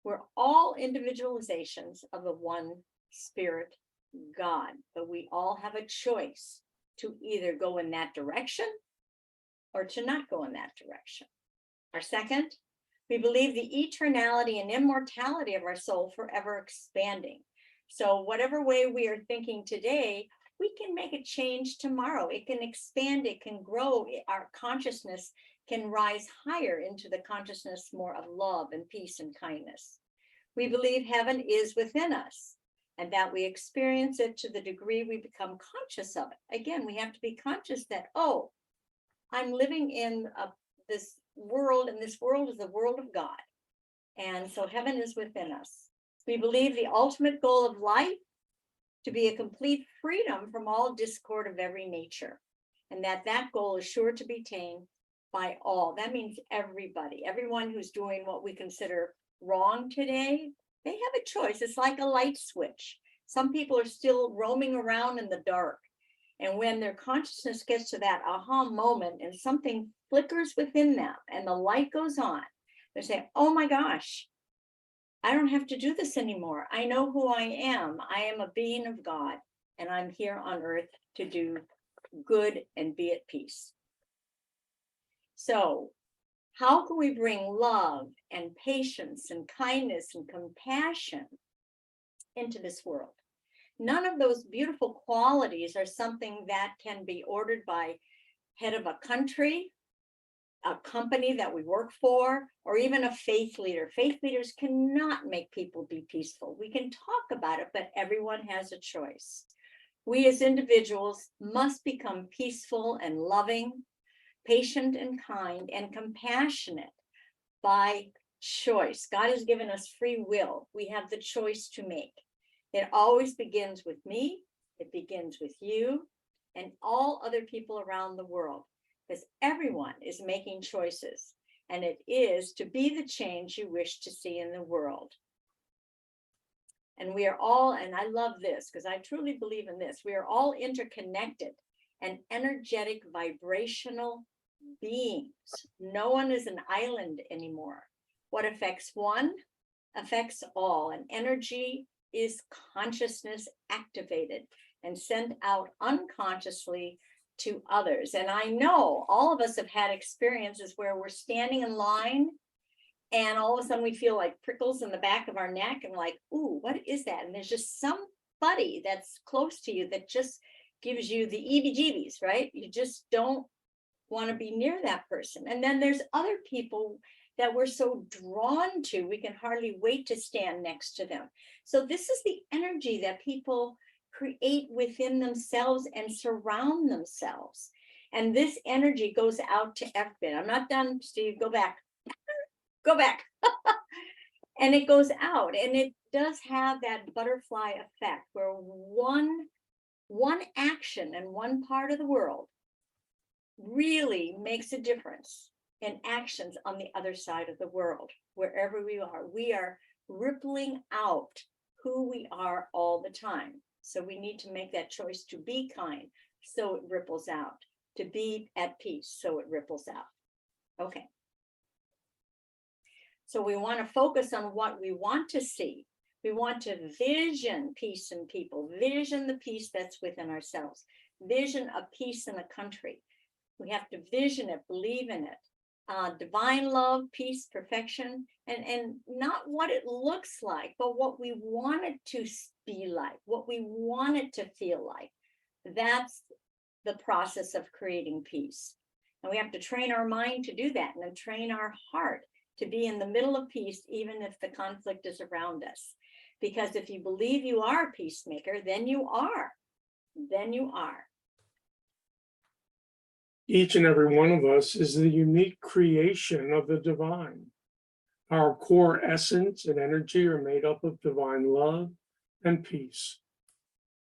S9: We're all individualizations of the one spirit, God, but we all have a choice to either go in that direction or to not go in that direction. Our second, we believe the eternality and immortality of our soul forever expanding. So whatever way we are thinking today, we can make a change tomorrow. It can expand, it can grow. Our consciousness can rise higher into the consciousness more of love and peace and kindness. We believe heaven is within us and that we experience it to the degree we become conscious of it. Again, we have to be conscious that, oh, I'm living in this world, and this world is the world of God. And so heaven is within us. We believe the ultimate goal of life to be a complete freedom from all discord of every nature, and that goal is sure to be attained by all. That means everybody, everyone who's doing what we consider wrong today, they have a choice. It's like a light switch. Some people are still roaming around in the dark. And when their consciousness gets to that aha moment and something flickers within them and the light goes on, they say, oh my gosh, I don't have to do this anymore. I know who I am. I am a being of God, and I'm here on earth to do good and be at peace. So how can we bring love and patience and kindness and compassion into this world? None of those beautiful qualities are something that can be ordered by head of a country, a company that we work for, or even a faith leader. Faith leaders cannot make people be peaceful. We can talk about it, but everyone has a choice. We as individuals must become peaceful and loving, patient and kind, and compassionate by choice. God has given us free will. We have the choice to make. It always begins with me. It begins with you and all other people around the world, because everyone is making choices, and it is to be the change you wish to see in the world. And we are all, and I love this because I truly believe in this, we are all interconnected and energetic vibrational beings. No one is an island anymore. What affects one affects all, and energy is consciousness activated and sent out unconsciously to others. And I know all of us have had experiences where we're standing in line and all of a sudden we feel like prickles in the back of our neck and like, ooh, what is that? And there's just somebody that's close to you that just gives you the EBGBs, right? You just don't want to be near that person. And then there's other people that we're so drawn to, we can hardly wait to stand next to them. So this is the energy that people create within themselves and surround themselves. And this energy goes out to everybody. I'm not done, Steve, go back. Go back. And it goes out, and it does have that butterfly effect where one action in one part of the world really makes a difference in actions on the other side of the world. Wherever we are rippling out who we are all the time. So we need to make that choice to be kind, so it ripples out, to be at peace, so it ripples out. Okay. So we want to focus on what we want to see. We want to vision peace in people, vision the peace that's within ourselves, vision a peace in a country. We have to vision it, believe in it. Divine love, peace, perfection, and not what it looks like, but what we want it to be like, what we want it to feel like. That's the process of creating peace. And we have to train our mind to do that, and then train our heart to be in the middle of peace, even if the conflict is around us. Because if you believe you are a peacemaker, then you are. Then you are.
S8: Each and every one of us is the unique creation of the divine. Our core essence and energy are made up of divine love and peace.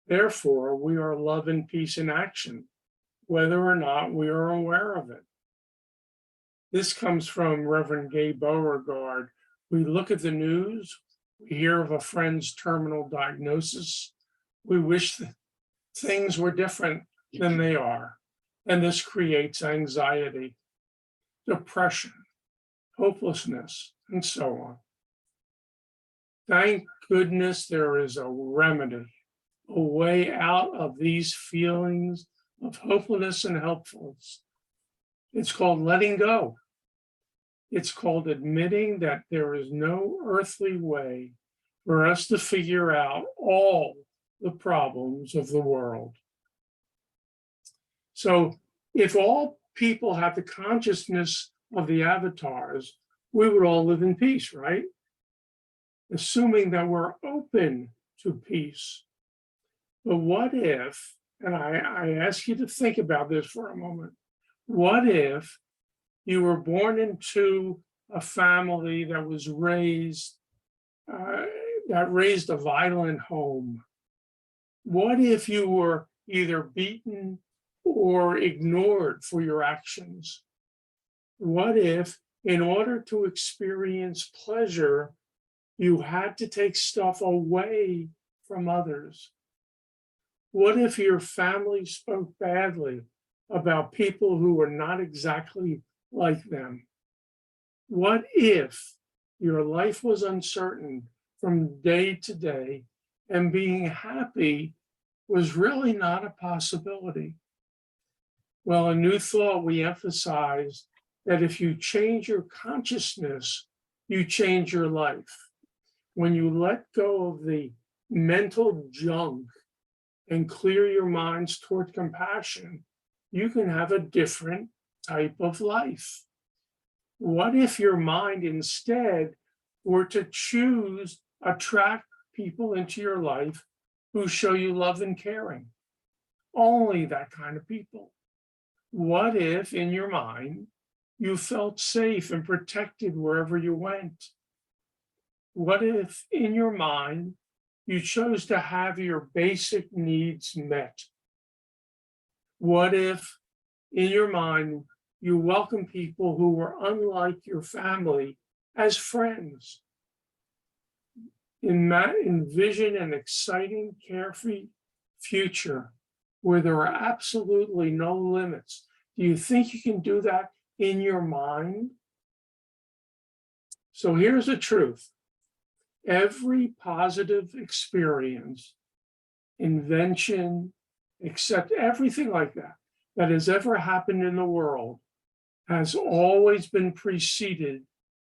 S8: Therefore, we are love and peace in action, whether or not we are aware of it. This comes from Reverend Gay Beauregard. We look at the news, we hear of a friend's terminal diagnosis. We wish that things were different than they are. And this creates anxiety, depression, hopelessness, and so on. Thank goodness there is a remedy, a way out of these feelings of hopelessness and helplessness. It's called letting go. It's called admitting that there is no earthly way for us to figure out all the problems of the world. So if all people have the consciousness of the avatars, we would all live in peace, right? Assuming that we're open to peace. But what if, and I ask you to think about this for a moment, what if you were born into a family that was raised a violent home? What if you were either beaten or ignored for your actions? What if, in order to experience pleasure, you had to take stuff away from others? What if your family spoke badly about people who were not exactly like them? What if your life was uncertain from day to day and being happy was really not a possibility? Well, in New Thought, we emphasize that if you change your consciousness, you change your life. When you let go of the mental junk and clear your minds toward compassion, you can have a different type of life. What if your mind instead were to attract people into your life who show you love and caring? Only that kind of people. What if in your mind you felt safe and protected wherever you went? What if in your mind you chose to have your basic needs met? What if in your mind you welcome people who were unlike your family as friends? envision an exciting, carefree future where there are absolutely no limits. Do you think you can do that in your mind? So here's the truth. Every positive experience, invention, except everything like that, that has ever happened in the world has always been preceded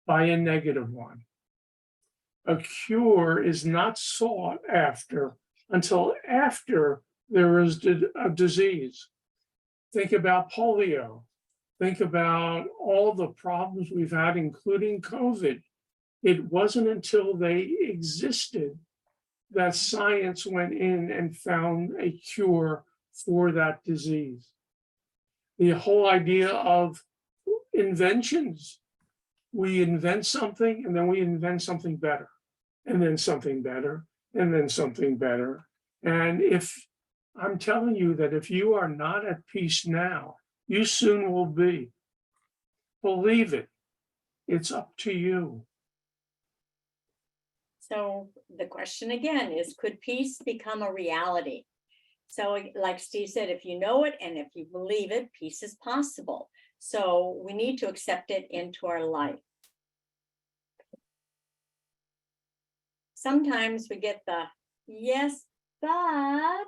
S8: by a negative one. A cure is not sought after until after there is a disease. Think about polio. Think about all the problems we've had, including COVID. It wasn't until they existed that science went in and found a cure for that disease. The whole idea of inventions, we invent something and then we invent something better, and then something better, and then something better. And if I'm telling you that if you are not at peace now, you soon will be. Believe it. It's up to you.
S9: So the question again is, could peace become a reality? So like Steve said, if you know it and if you believe it, peace is possible. So we need to accept it into our life. Sometimes we get the yes, but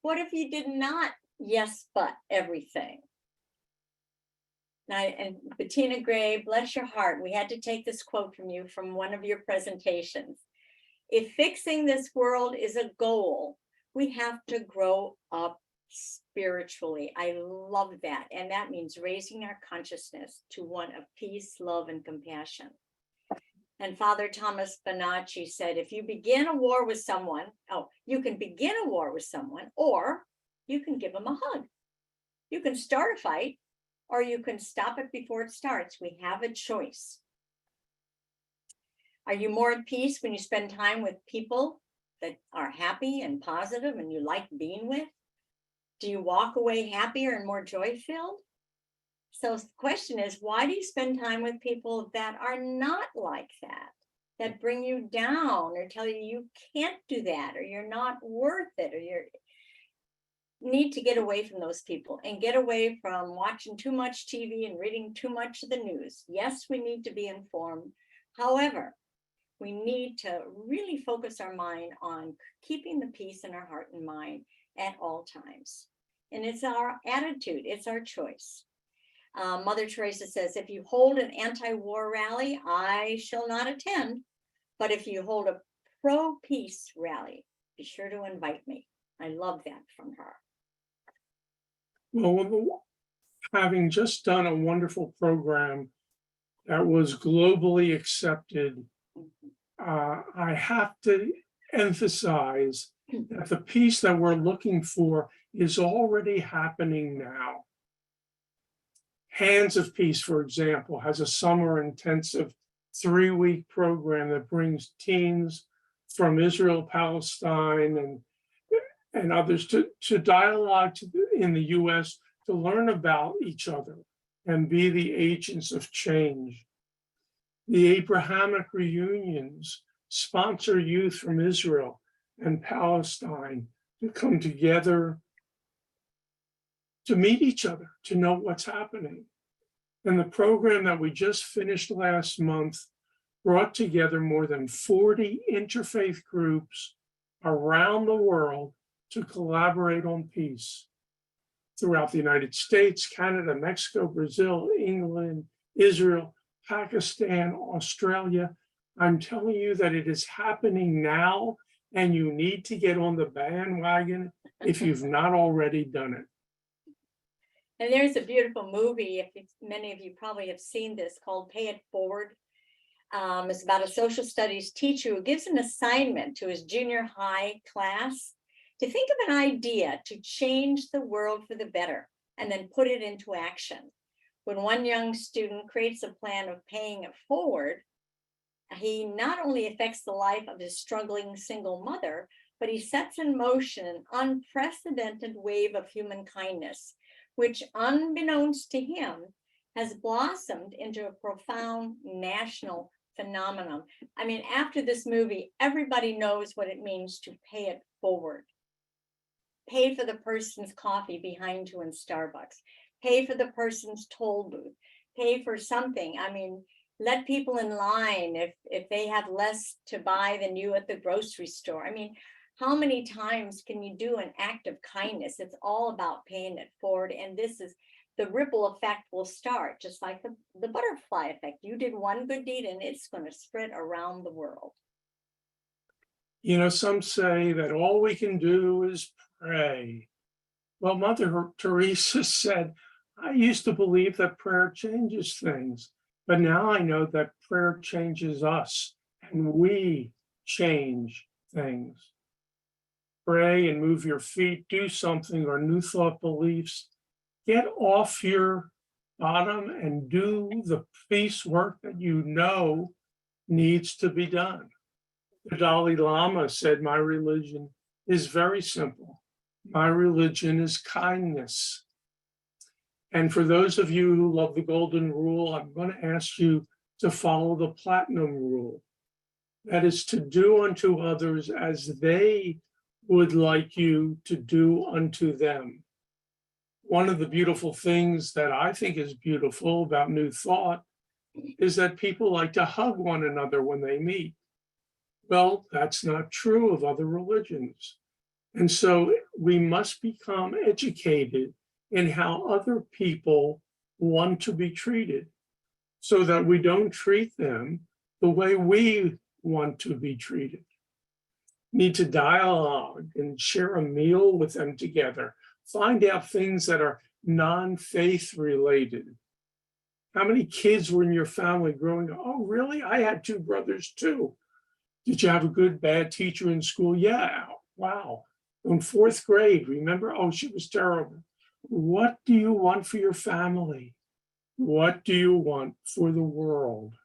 S9: what if you did not yes, but everything? Now, and Bettina Gray, bless your heart, we had to take this quote from you from one of your presentations. If fixing this world is a goal, we have to grow up spiritually. I love that. And that means raising our consciousness to one of peace, love, and compassion. And Father Thomas Bonacci said, if you begin a war with someone, you can begin a war with someone, or you can give them a hug. You can start a fight, or you can stop it before it starts. We have a choice. Are you more at peace when you spend time with people that are happy and positive and you like being with? Do you walk away happier and more joy-filled? So the question is, why do you spend time with people that are not like that, that bring you down or tell you you can't do that, or you're not worth it, or you need to get away from those people and get away from watching too much TV and reading too much of the news. Yes, we need to be informed. However, we need to really focus our mind on keeping the peace in our heart and mind at all times. And it's our attitude, it's our choice. Mother Teresa says, if you hold an anti-war rally, I shall not attend. But if you hold a pro-peace rally, be sure to invite me. I love that from her.
S8: Well, having just done a wonderful program that was globally accepted, I have to emphasize that the peace that we're looking for is already happening now. Hands of Peace, for example, has a summer intensive 3-week program that brings teens from Israel, Palestine, and others to dialogue in the US to learn about each other and be the agents of change. The Abrahamic reunions sponsor youth from Israel and Palestine to come together to meet each other, to know what's happening. And the program that we just finished last month brought together more than 40 interfaith groups around the world to collaborate on peace throughout the United States, Canada, Mexico, Brazil, England, Israel, Pakistan, Australia. I'm telling you that it is happening now, and you need to get on the bandwagon if you've not already done it.
S9: And there's a beautiful movie, many of you probably have seen this, called Pay It Forward. It's about a social studies teacher who gives an assignment to his junior high class to think of an idea to change the world for the better and then put it into action. When one young student creates a plan of paying it forward, he not only affects the life of his struggling single mother, but he sets in motion an unprecedented wave of human kindness, which, unbeknownst to him, has blossomed into a profound national phenomenon. I mean, after this movie, everybody knows what it means to pay it forward. Pay for the person's coffee behind you in Starbucks. Pay for the person's toll booth. Pay for something. I mean, let people in line if they have less to buy than you at the grocery store. I mean, how many times can you do an act of kindness? It's all about paying it forward. And this is the ripple effect will start, just like the butterfly effect. You did one good deed and it's going to spread around the world.
S8: You know, some say that all we can do is pray. Well, Mother Teresa said, I used to believe that prayer changes things, but now I know that prayer changes us and we change things. Pray and move your feet, do something, or new thought beliefs. Get off your bottom and do the peace work that you know needs to be done. The Dalai Lama said, my religion is very simple. My religion is kindness. And for those of you who love the golden rule, I'm going to ask you to follow the platinum rule. That is to do unto others as they would like you to do unto them. One of the beautiful things that I think is beautiful about New Thought is that people like to hug one another when they meet. Well, that's not true of other religions. And so we must become educated in how other people want to be treated so that we don't treat them the way we want to be treated. Need to dialogue and share a meal with them together. Find out things that are non-faith related. How many kids were in your family growing up? Oh, really? I had 2 brothers too. Did you have a good, bad teacher in school? Yeah, wow. In 4th grade, remember? Oh, she was terrible. What do you want for your family? What do you want for the world?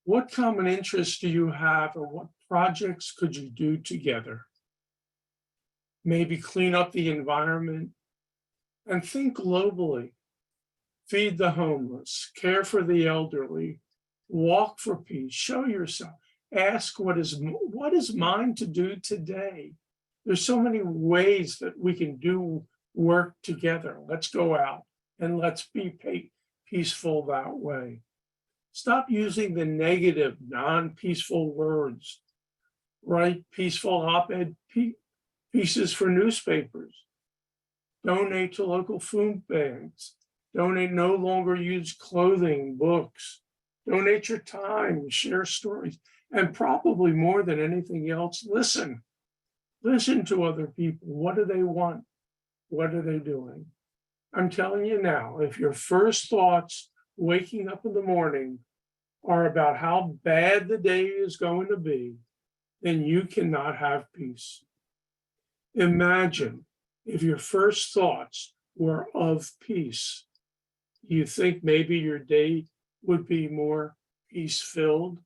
S8: What common interests do you have, or what projects could you do together? Maybe clean up the environment and think globally. Feed the homeless, care for the elderly, walk for peace, show yourself, ask what is mine to do today. There's so many ways that we can do work together. Let's go out and let's be peaceful that way. Stop using the negative, non-peaceful words. Write peaceful op-ed pieces for newspapers. Donate to local food banks. Donate no longer used clothing, books. Donate your time, share stories, and probably more than anything else, listen. Listen to other people. What do they want? What are they doing? I'm telling you now, if your first thoughts waking up in the morning are about how bad the day is going to be, then you cannot have peace. Imagine if your first thoughts were of peace. You think maybe your day would be more peace-filled?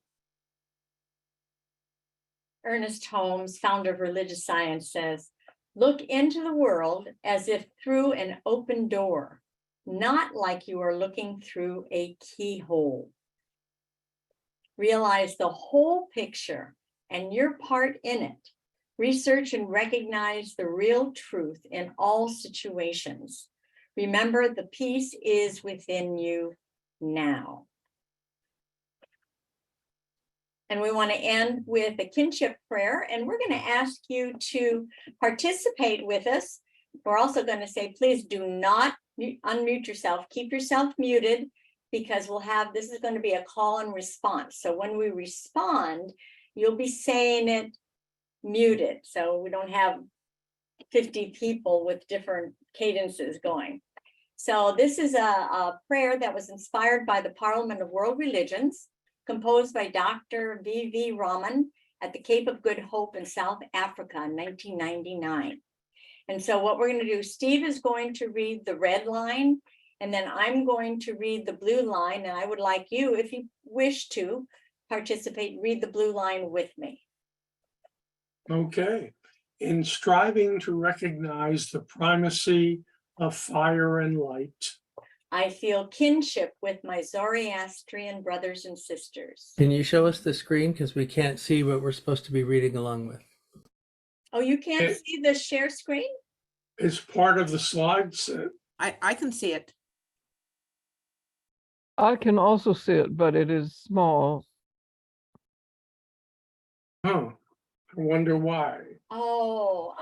S9: Ernest Holmes, founder of religious science, says, look into the world as if through an open door, not like you are looking through a keyhole. Realize the whole picture and your part in it. Research and recognize the real truth in all situations. Remember, the peace is within you now. And we want to end with a kinship prayer, and we're going to ask you to participate with us. We're also going to say, please do not unmute yourself. Keep yourself muted, because this is going to be a call and response. So when we respond, you'll be saying it muted. So we don't have 50 people with different cadences going. So this is a prayer that was inspired by the Parliament of World Religions, composed by Dr. V.V. Raman at the Cape of Good Hope in South Africa in 1999. And so what we're going to do, Steve is going to read the red line, and then I'm going to read the blue line, and I would like you, if you wish to participate, read the blue line with me.
S8: Okay. In striving to recognize the primacy of fire and light,
S9: I feel kinship with my Zoroastrian brothers and sisters.
S1: Can you show us the screen? Because we can't see what we're supposed to be reading along with.
S9: Oh, you can't
S8: It-
S9: see the share screen?
S8: It's part of the slide set.
S2: I can see it.
S4: I can also see it, but it is small.
S8: Huh. I wonder why.
S9: Oh,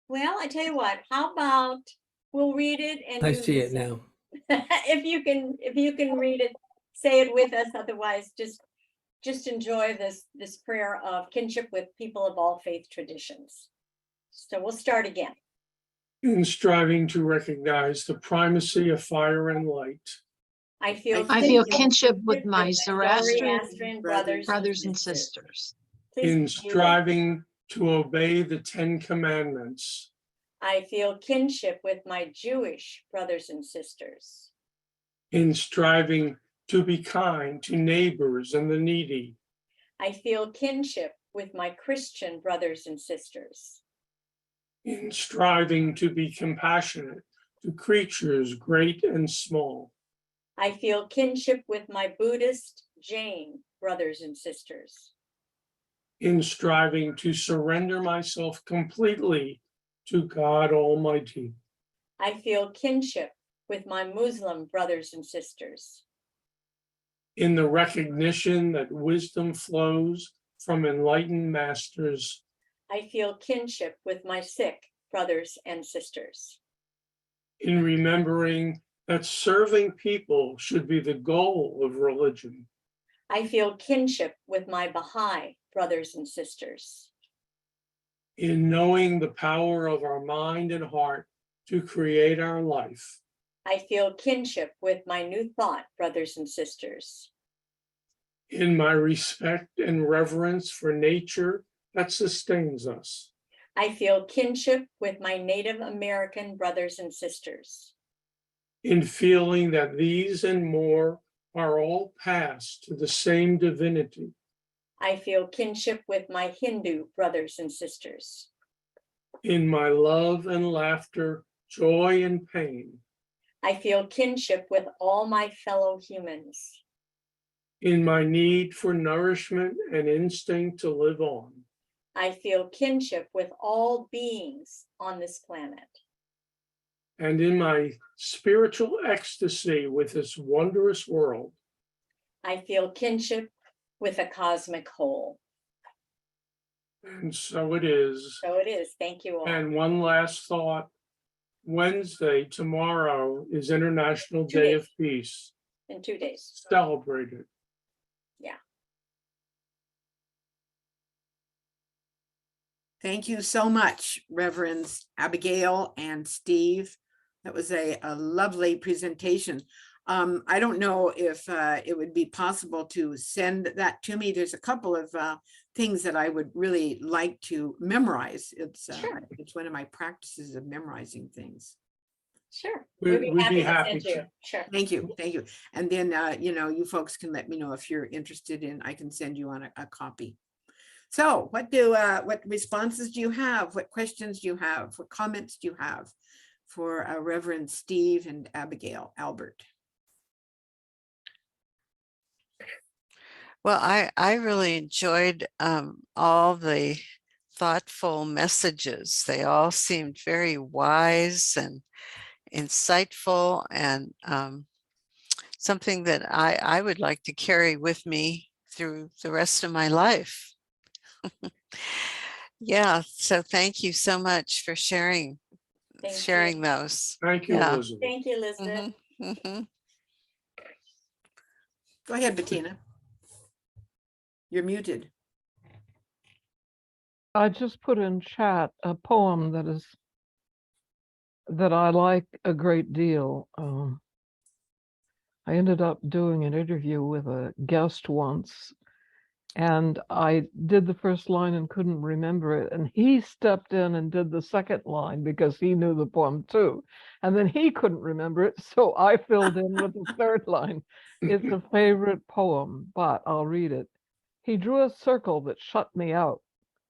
S9: well, I tell you what, how about we'll read it and
S1: I
S9: you
S1: see it
S9: listen.
S1: now.
S9: If you can read it, say it with us, otherwise just enjoy this prayer of kinship with people of all faith traditions. So we'll start again.
S8: In striving to recognize the primacy of fire and light,
S9: I feel
S6: I feel kinship with my Zoroastrian
S9: Zoroastrian
S6: brothers and sisters.
S9: Please
S8: in
S9: be muted.
S8: striving to obey the 10 Commandments,
S9: I feel kinship with my Jewish brothers and sisters.
S8: in striving to be kind to neighbors and the needy,
S9: I feel kinship with my Christian brothers and sisters.
S8: in striving to be compassionate to creatures great and small,
S9: I feel kinship with my Buddhist Jain brothers and sisters.
S8: in striving to surrender myself completely to God Almighty,
S9: I feel kinship with my Muslim brothers and sisters.
S8: in the recognition that wisdom flows from enlightened masters,
S9: I feel kinship with my Sikh brothers and sisters.
S8: in remembering that serving people should be the goal of religion,
S9: I feel kinship with my Baha'i brothers and sisters.
S8: in knowing the power of our mind and heart to create our life,
S9: I feel kinship with my New Thought brothers and sisters.
S8: in my respect and reverence for nature that sustains us,
S9: I feel kinship with my Native American brothers and sisters.
S8: in feeling that these and more are all paths to the same divinity,
S9: I feel kinship with my Hindu brothers and sisters.
S8: in my love and laughter, joy and pain,
S9: I feel kinship with all my fellow humans.
S8: in my need for nourishment and instinct to live on,
S9: I feel kinship with all beings on this planet.
S8: and in my spiritual ecstasy with this wondrous world.
S9: I feel kinship with a cosmic whole.
S8: And so it is.
S9: So it is. Thank you all.
S8: And one last thought. Wednesday, tomorrow, is International
S9: 2
S8: Day
S9: days.
S8: of Peace.
S9: In 2 days.
S8: Celebrate it.
S9: Yeah.
S2: Thank you so much, Reverends Abigail and Steve. That was a lovely presentation. I don't know if it would be possible to send that to me. There's a couple of things that I would really like to memorize.
S9: Sure.
S2: It's one of my practices of memorizing things.
S9: Sure.
S8: We'd
S9: We'd
S8: be
S9: be
S8: happy
S9: happy to send
S8: to.
S9: you. Sure.
S2: Thank you, thank you. And then, you folks can let me know if you're interested in, I can send you on a copy. So what responses do you have? What questions do you have? What comments do you have for Reverend Steve and Abigail Albert?
S10: Well, I really enjoyed all the thoughtful messages. They all seemed very wise and insightful, and something that I would like to carry with me through the rest of my life. Yeah, so thank you so much for sharing
S9: Thank you.
S10: those.
S8: Thank you,
S10: Yeah.
S8: Elizabeth.
S9: Thank you, Elizabeth.
S2: Go ahead, Bettina. You're muted.
S4: I just put in chat a poem that I like a great deal. I ended up doing an interview with a guest once, and I did the first line and couldn't remember it. And he stepped in and did the second line because he knew the poem too. And then he couldn't remember it, so I filled in with the third line. It's a favorite poem, but I'll read it. He drew a circle that shut me out.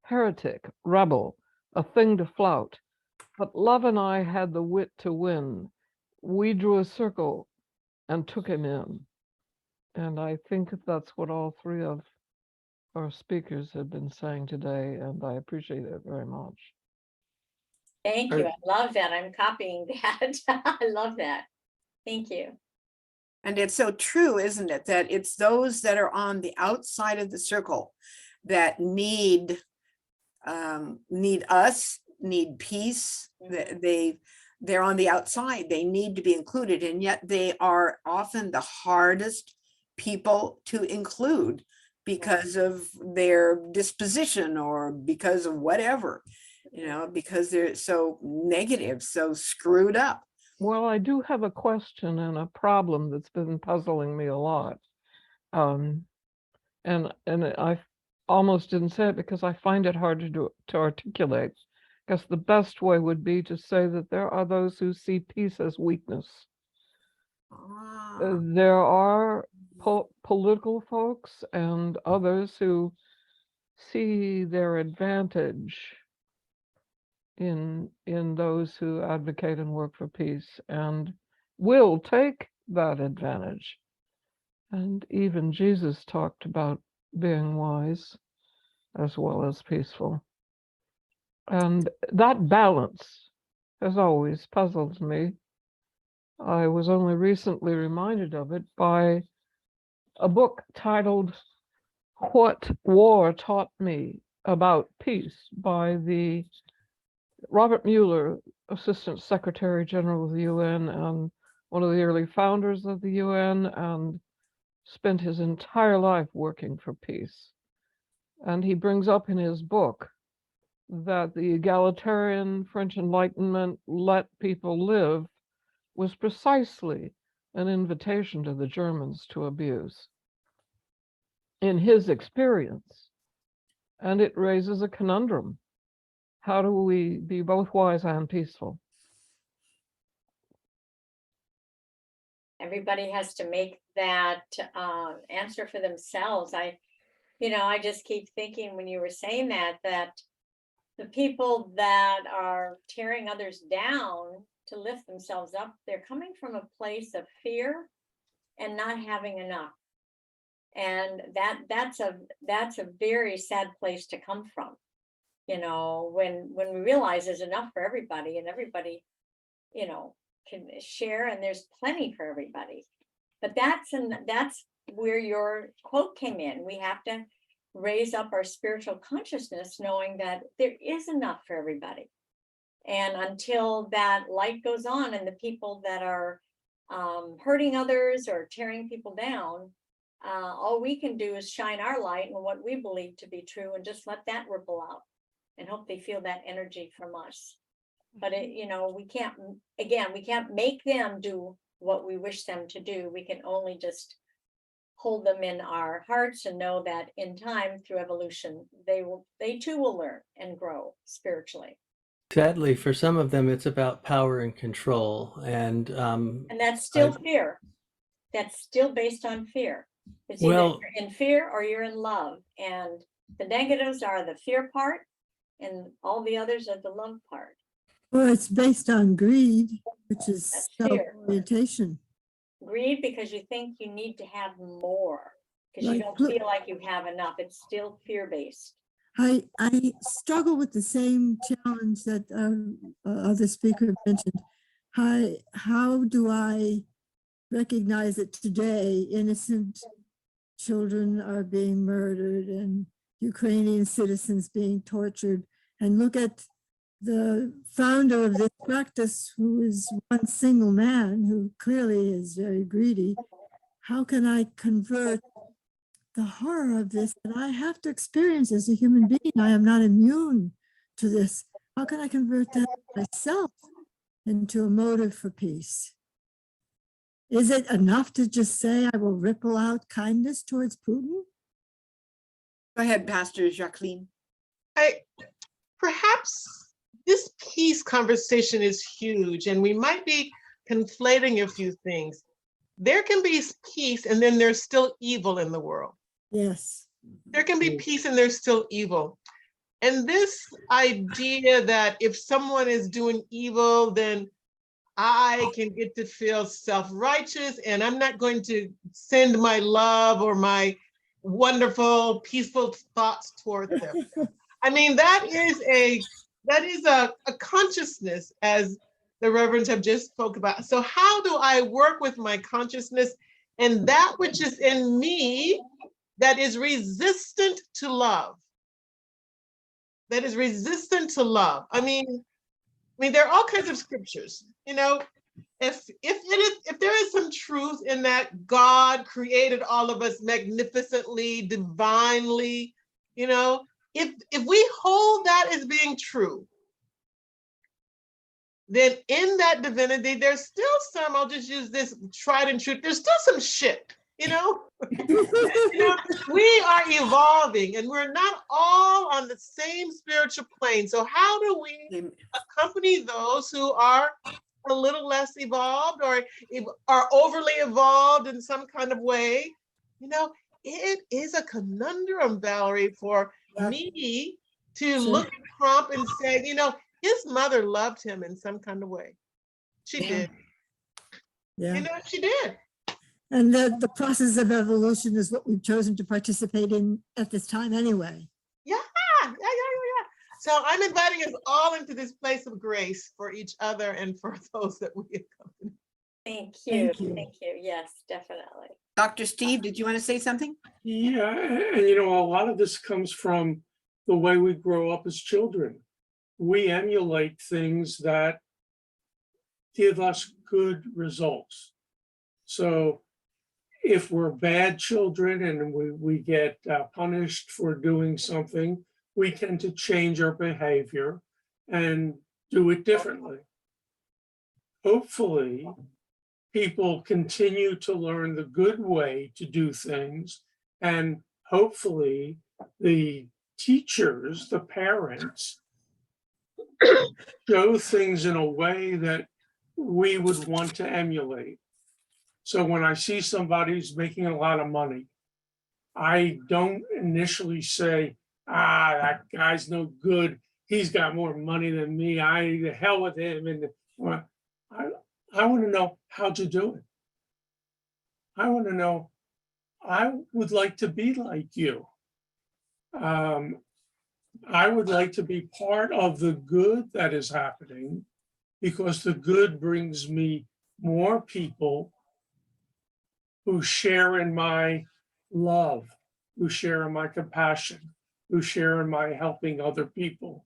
S4: Heretic, rebel, a thing to flout. But Love and I had the wit to win. We drew a circle and took him in. And I think that's what all three of our speakers have been saying today, and I appreciate it very much.
S9: Thank you. I love that. I'm copying that. I love that. Thank you.
S2: And it's so true, isn't it? That it's those that are on the outside of the circle that need us, need peace. They're on the outside. They need to be included, and yet they are often the hardest people to include because of their disposition or because of whatever, because they're so negative, so screwed up.
S4: Well, I do have a question and a problem that's been puzzling me a lot. And I almost didn't say it because I find it hard to articulate. Because the best way would be to say that there are those who see peace as weakness. There are political folks and others who see their advantage in those who advocate and work for peace and will take that advantage. And even Jesus talked about being wise as well as peaceful. And that balance has always puzzled me. I was only recently reminded of it by a book titled What War Taught Me About Peace by the Robert Mueller, Assistant Secretary General of the UN and one of the early founders of the UN, and spent his entire life working for peace. And he brings up in his book that the egalitarian French Enlightenment, let people live, was precisely an invitation to the Germans to abuse, in his experience. And it raises a conundrum. How do we be both wise and peaceful?
S9: Everybody has to make that answer for themselves. I just keep thinking when you were saying that the people that are tearing others down to lift themselves up, they're coming from a place of fear and not having enough. And that's a very sad place to come from. When we realize there's enough for everybody and everybody, can share and there's plenty for everybody. But that's where your quote came in. We have to raise up our spiritual consciousness, knowing that there is enough for everybody. And until that light goes on and the people that are hurting others or tearing people down, all we can do is shine our light and what we believe to be true and just let that ripple out and hope they feel that energy from us. But we can't make them do what we wish them to do. We can only just hold them in our hearts and know that in time, through evolution, they too will learn and grow spiritually.
S1: Sadly, for some of them, it's about power and control, and
S9: that's still fear. That's still based on fear. It's either you're in fear or you're in love, and the negatives are the fear part, and all the others are the love part.
S11: Well, it's based on greed, which is self-orientation.
S9: Greed because you think you need to have more, because you don't feel like you have enough. It's still fear-based.
S11: I struggle with the same challenge that other speaker mentioned. How do I recognize that today innocent children are being murdered and Ukrainian citizens being tortured, and look at the founder of this practice, who is one single man who clearly is very greedy? How can I convert the horror of this that I have to experience as a human being? I am not immune to this. How can I convert that myself into a motive for peace? Is it enough to just say I will ripple out kindness towards Putin?
S2: Go ahead, Pastor Jacqueline.
S3: Perhaps this peace conversation is huge, and we might be conflating a few things. There can be peace, and then there's still evil in the world.
S11: Yes.
S3: There can be peace, and there's still evil. And this idea that if someone is doing evil, then I can get to feel self-righteous and I'm not going to send my love or my wonderful, peaceful thoughts toward them. I mean, that is a consciousness, as the reverends have just spoke about. So how do I work with my consciousness and that which is in me that is resistant to love? That is resistant to love. I mean, there are all kinds of scriptures, you know. If there is some truth in that God created all of us magnificently, divinely, you know, if we hold that as being true, then in that divinity, there's still some, I'll just use this tried and true, there's still some shit, you know? You know, we are evolving and we're not all on the same spiritual plane. So how do we accompany those who are a little less evolved or are overly evolved in some kind of way? You know, it is a conundrum, Valerie, for me to look at Trump and say, you know, his mother loved him in some kind of way. She did.
S11: Yeah.
S3: You know, she did.
S11: And the process of evolution is what we've chosen to participate in at this time anyway.
S3: Yeah. So I'm inviting us all into this place of grace for each other and for those that we accompany.
S9: Thank you.
S11: Thank you.
S9: Thank you. Yes, definitely.
S2: Dr. Steve, did you want to say something?
S8: Yeah, and you know, a lot of this comes from the way we grow up as children. We emulate things that give us good results. So if we're bad children and we get punished for doing something, we tend to change our behavior and do it differently. Hopefully, people continue to learn the good way to do things, and hopefully the teachers, the parents, show things in a way that we would want to emulate. So when I see somebody who's making a lot of money, I don't initially say, that guy's no good. He's got more money than me. The hell with him. And I want to know how to do it. I want to know, I would like to be like you. I would like to be part of the good that is happening, because the good brings me more people who share in my love, who share in my compassion, who share in my helping other people.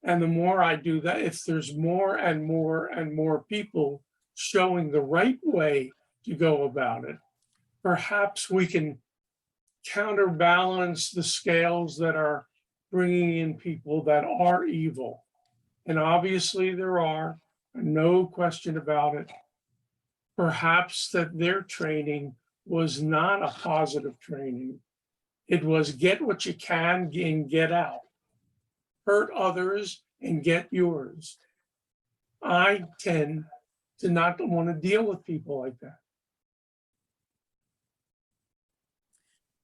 S8: And the more I do that, if there's more and more and more people showing the right way to go about it, perhaps we can counterbalance the scales that are bringing in people that are evil. And obviously there are, no question about it. Perhaps that their training was not a positive training. It was get what you can and get out. Hurt others and get yours. I tend to not want to deal with people like that.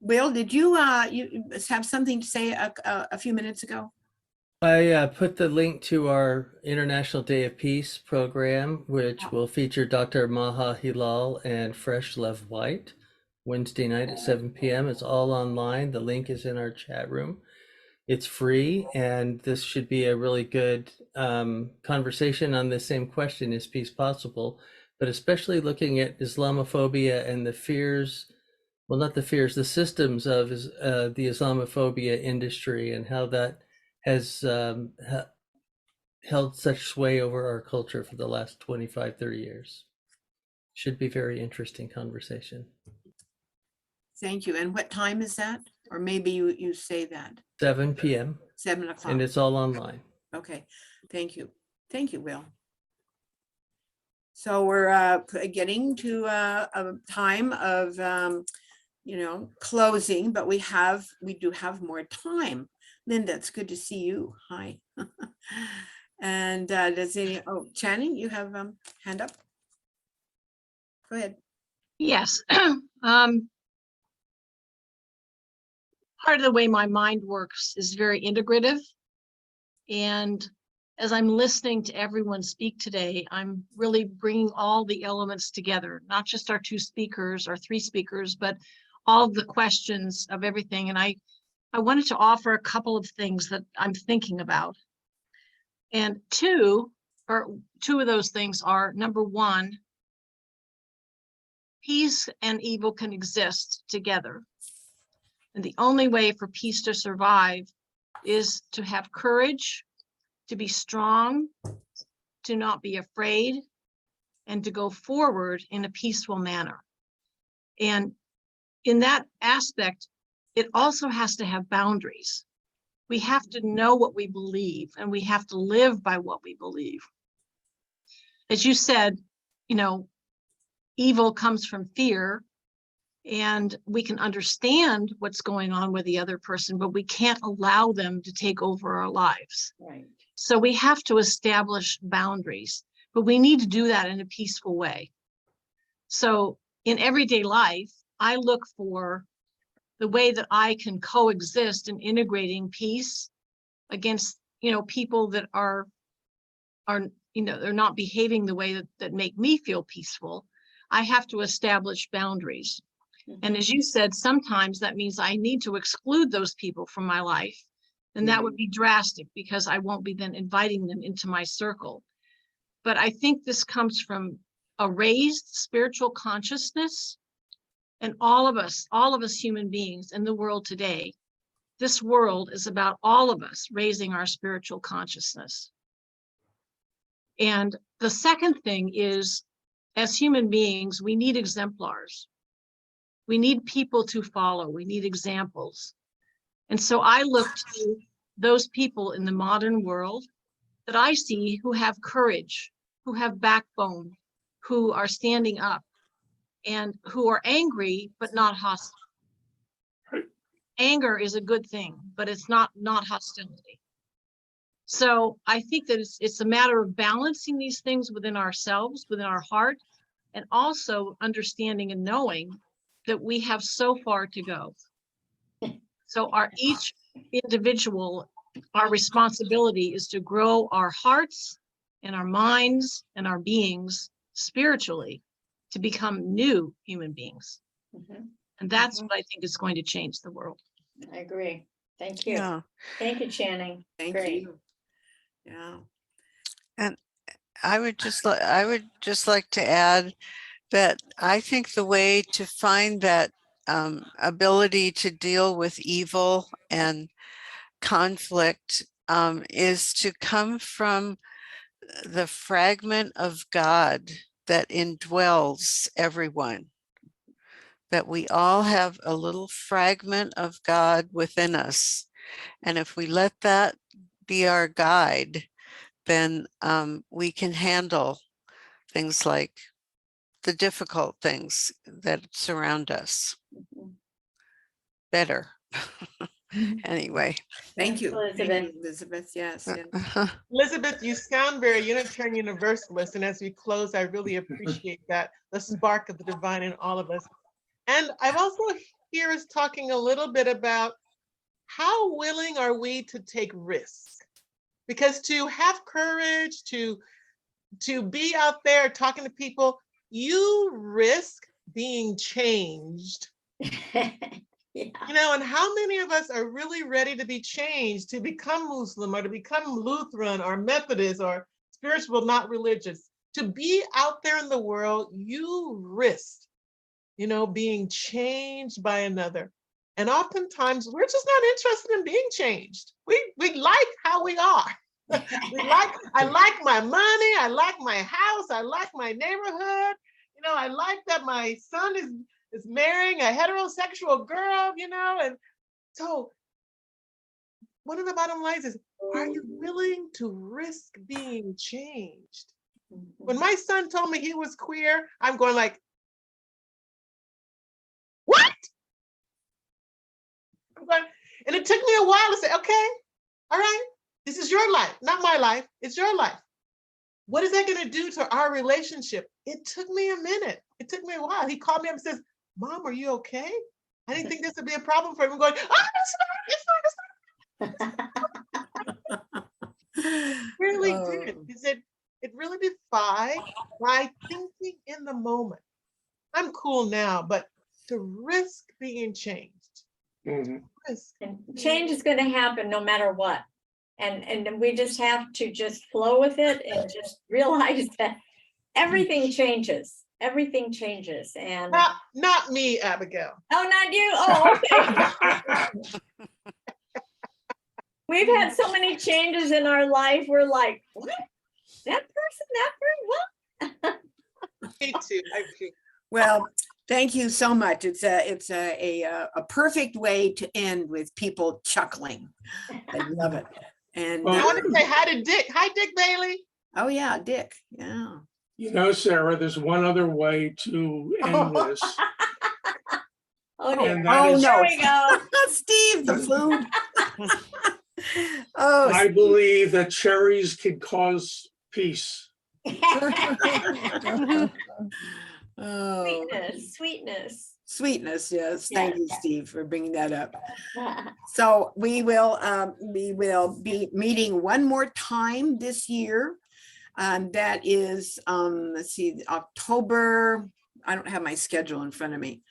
S2: Will, did you have something to say a few minutes ago?
S1: I put the link to our International Day of Peace program, which will feature Dr. Maha Hilal and Fresh Love White, Wednesday night at 7 p.m. It's all online. The link is in our chat room. It's free, and this should be a really good conversation on the same question, is peace possible? But especially looking at Islamophobia and the fears, well, not the fears, the systems of the Islamophobia industry and how that has held such sway over our culture for the last 25, 30 years. Should be very interesting conversation.
S2: Thank you. And what time is that? Or maybe you say that.
S1: 7 p.m.
S2: 7 o'clock.
S1: And it's all online.
S2: Okay, thank you. Thank you, Will. So we're getting to a time of, closing, but we do have more time. Linda, it's good to see you. Hi. And Channing, you have hand up? Go ahead.
S6: Yes. part of the way my mind works is very integrative. And as I'm listening to everyone speak today, I'm really bringing all the elements together, not just our 2 speakers or 3 speakers, but all of the questions of everything. And I wanted to offer a couple of things that I'm thinking about. And 2 of those things are, number 1, peace and evil can exist together. And the only way for peace to survive is to have courage, to be strong, to not be afraid, and to go forward in a peaceful manner. And in that aspect, it also has to have boundaries. We have to know what we believe, and we have to live by what we believe. As you said, you know, evil comes from fear, and we can understand what's going on with the other person, but we can't allow them to take over our lives.
S9: Right.
S6: So we have to establish boundaries, but we need to do that in a peaceful way. So in everyday life, I look for the way that I can coexist in integrating peace against, you know, people that are, you know, they're not behaving the way that make me feel peaceful. I have to establish boundaries. And as you said, sometimes that means I need to exclude those people from my life. And that would be drastic because I won't be then inviting them into my circle. But I think this comes from a raised spiritual consciousness. And all of us human beings in the world today, this world is about all of us raising our spiritual consciousness. And the second thing is, as human beings, we need exemplars. We need people to follow. We need examples. And so I look to those people in the modern world that I see who have courage, who have backbone, who are standing up, and who are angry, but not hostile. Anger is a good thing, but it's not hostility. So I think that it's a matter of balancing these things within ourselves, within our heart, and also understanding and knowing that we have so far to go. So each individual, our responsibility is to grow our hearts and our minds and our beings spiritually to become new human beings. And that's what I think is going to change the world.
S9: I agree. Thank you.
S10: Yeah.
S9: Thank you, Channing.
S2: Thank
S9: Great.
S2: you. Yeah.
S10: And I would just like to add that I think the way to find that ability to deal with evil and conflict is to come from the fragment of God that indwells everyone. That we all have a little fragment of God within us. And if we let that be our guide, then we can handle things like the difficult things that surround us better. Anyway.
S2: Thank you. Thank
S9: Elizabeth.
S2: you, Elizabeth. Yes. Yes.
S3: Elizabeth, you sound very Unitarian Universalist. And as we close, I really appreciate that, the spark of the divine in all of us. And I've also hear us talking a little bit about how willing are we to take risks? Because to have courage, to be out there talking to people, you risk being changed.
S9: Yeah.
S3: You know, and how many of us are really ready to be changed, to become Muslim or to become Lutheran or Methodist or spiritual, not religious? To be out there in the world, you risk, you know, being changed by another. And oftentimes we're just not interested in being changed. We like how we are. I like my money, I like my house, I like my neighborhood. You know, I like that my son is marrying a heterosexual girl, you know. And so one of the bottom lines is, are you willing to risk being changed? When my son told me he was queer, I'm going like, what? I'm going, and it took me a while to say, okay, all right, this is your life, not my life, it's your life. What is that going to do to our relationship? It took me a minute. It took me a while. He called me up and says, Mom, are you okay? I didn't think this would be a problem for him. Going, oh, it's not. Really did. He said, it really defied my thinking in the moment. I'm cool now, but to risk being changed.
S8: Mhm.
S3: Risk.
S9: And change is gonna happen no matter what. And we just have to just flow with it and just realize that everything changes. Everything changes. And
S3: Not me, Abigail.
S9: oh, not you. Oh, okay. We've had so many changes in our life. We're like, what? That person, what?
S3: Me too. I agree.
S2: Well, thank you so much. It's a perfect way to end with people chuckling. I love it. And
S3: I want to say hi to Dick. Hi, Dick Bailey.
S2: oh yeah, Dick. Yeah.
S8: You know, Sarah, there's one other way to end this.
S9: Okay.
S8: And that
S2: Oh
S8: is,
S2: no,
S9: There we go.
S2: Steve, the food. Oh,
S8: I believe that cherries can cause peace.
S2: oh,
S9: Sweetness.
S2: sweetness. Yes. Thank you,
S9: Yes.
S2: Steve, for bringing that up. So we will be meeting one more time this year. That is, let's see, October. I don't have my schedule in front of me.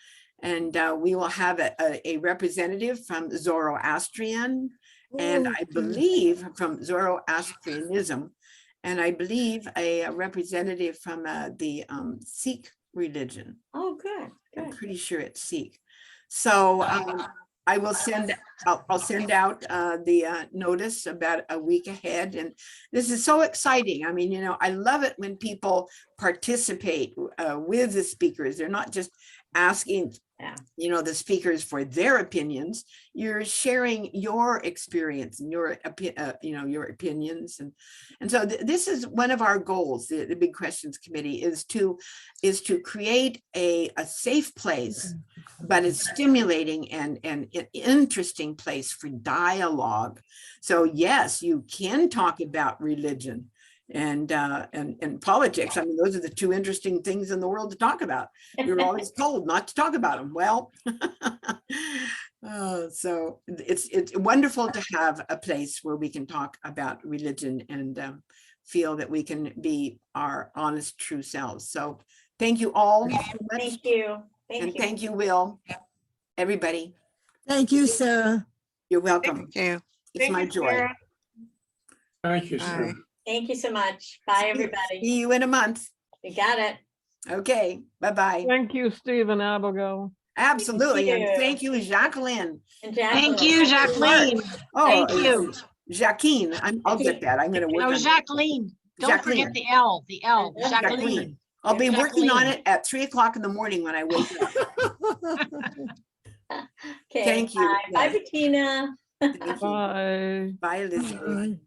S2: And we will have a representative from Zoroastrian, and I believe from Zoroastrianism, and I believe a representative from the Sikh religion.
S9: Oh, good.
S2: I'm
S9: Good.
S2: pretty sure it's Sikh. So I will I'll send out the notice about a week ahead. And this is so exciting. I mean, you know, I love it when people participate with the speakers. They're not just asking, you know, the speakers for their opinions. You're sharing your experience and your, you know, your opinions. And so this is one of our goals. The Big Questions Committee is to create a safe place, but a stimulating and an interesting place for dialogue. So yes, you can talk about religion and politics. I mean, those are the two interesting things in the world to talk about. You're always told not to talk about them. Well, so it's wonderful to have a place where we can talk about religion and feel that we can be our honest, true selves. So thank you all so much.
S9: Thank you.
S2: And thank you, Will, everybody.
S11: Thank you, Sarah.
S2: You're welcome.
S10: Thank you.
S2: It's
S3: Thank
S2: my
S3: you,
S2: joy.
S3: Sarah.
S8: Thank you,
S10: Bye.
S8: Sarah.
S9: Thank you so much. Bye, everybody.
S2: See you in a month.
S9: You got it.
S2: Okay, bye-bye.
S4: Thank you, Steve and Abigail.
S2: Absolutely, and
S9: you.
S2: thank you, Jacqueline.
S9: And
S6: Thank
S9: Jacqueline.
S6: you, Jacqueline.
S2: Oh,
S6: Thank you.
S2: Jacqueline, I'll get that. I'm gonna work
S6: No,
S2: on it.
S6: Jacqueline. Don't
S2: Jacqueline.
S6: forget the L, the L, Jacqueline.
S2: Jacqueline. I'll be working on
S6: Jacqueline.
S2: it at 3 o'clock in the morning when I wake up.
S9: Okay.
S2: Thank you.
S9: Bye, Bettina.
S2: Thank you.
S4: Bye.
S2: Bye, Elizabeth.
S11: Bye.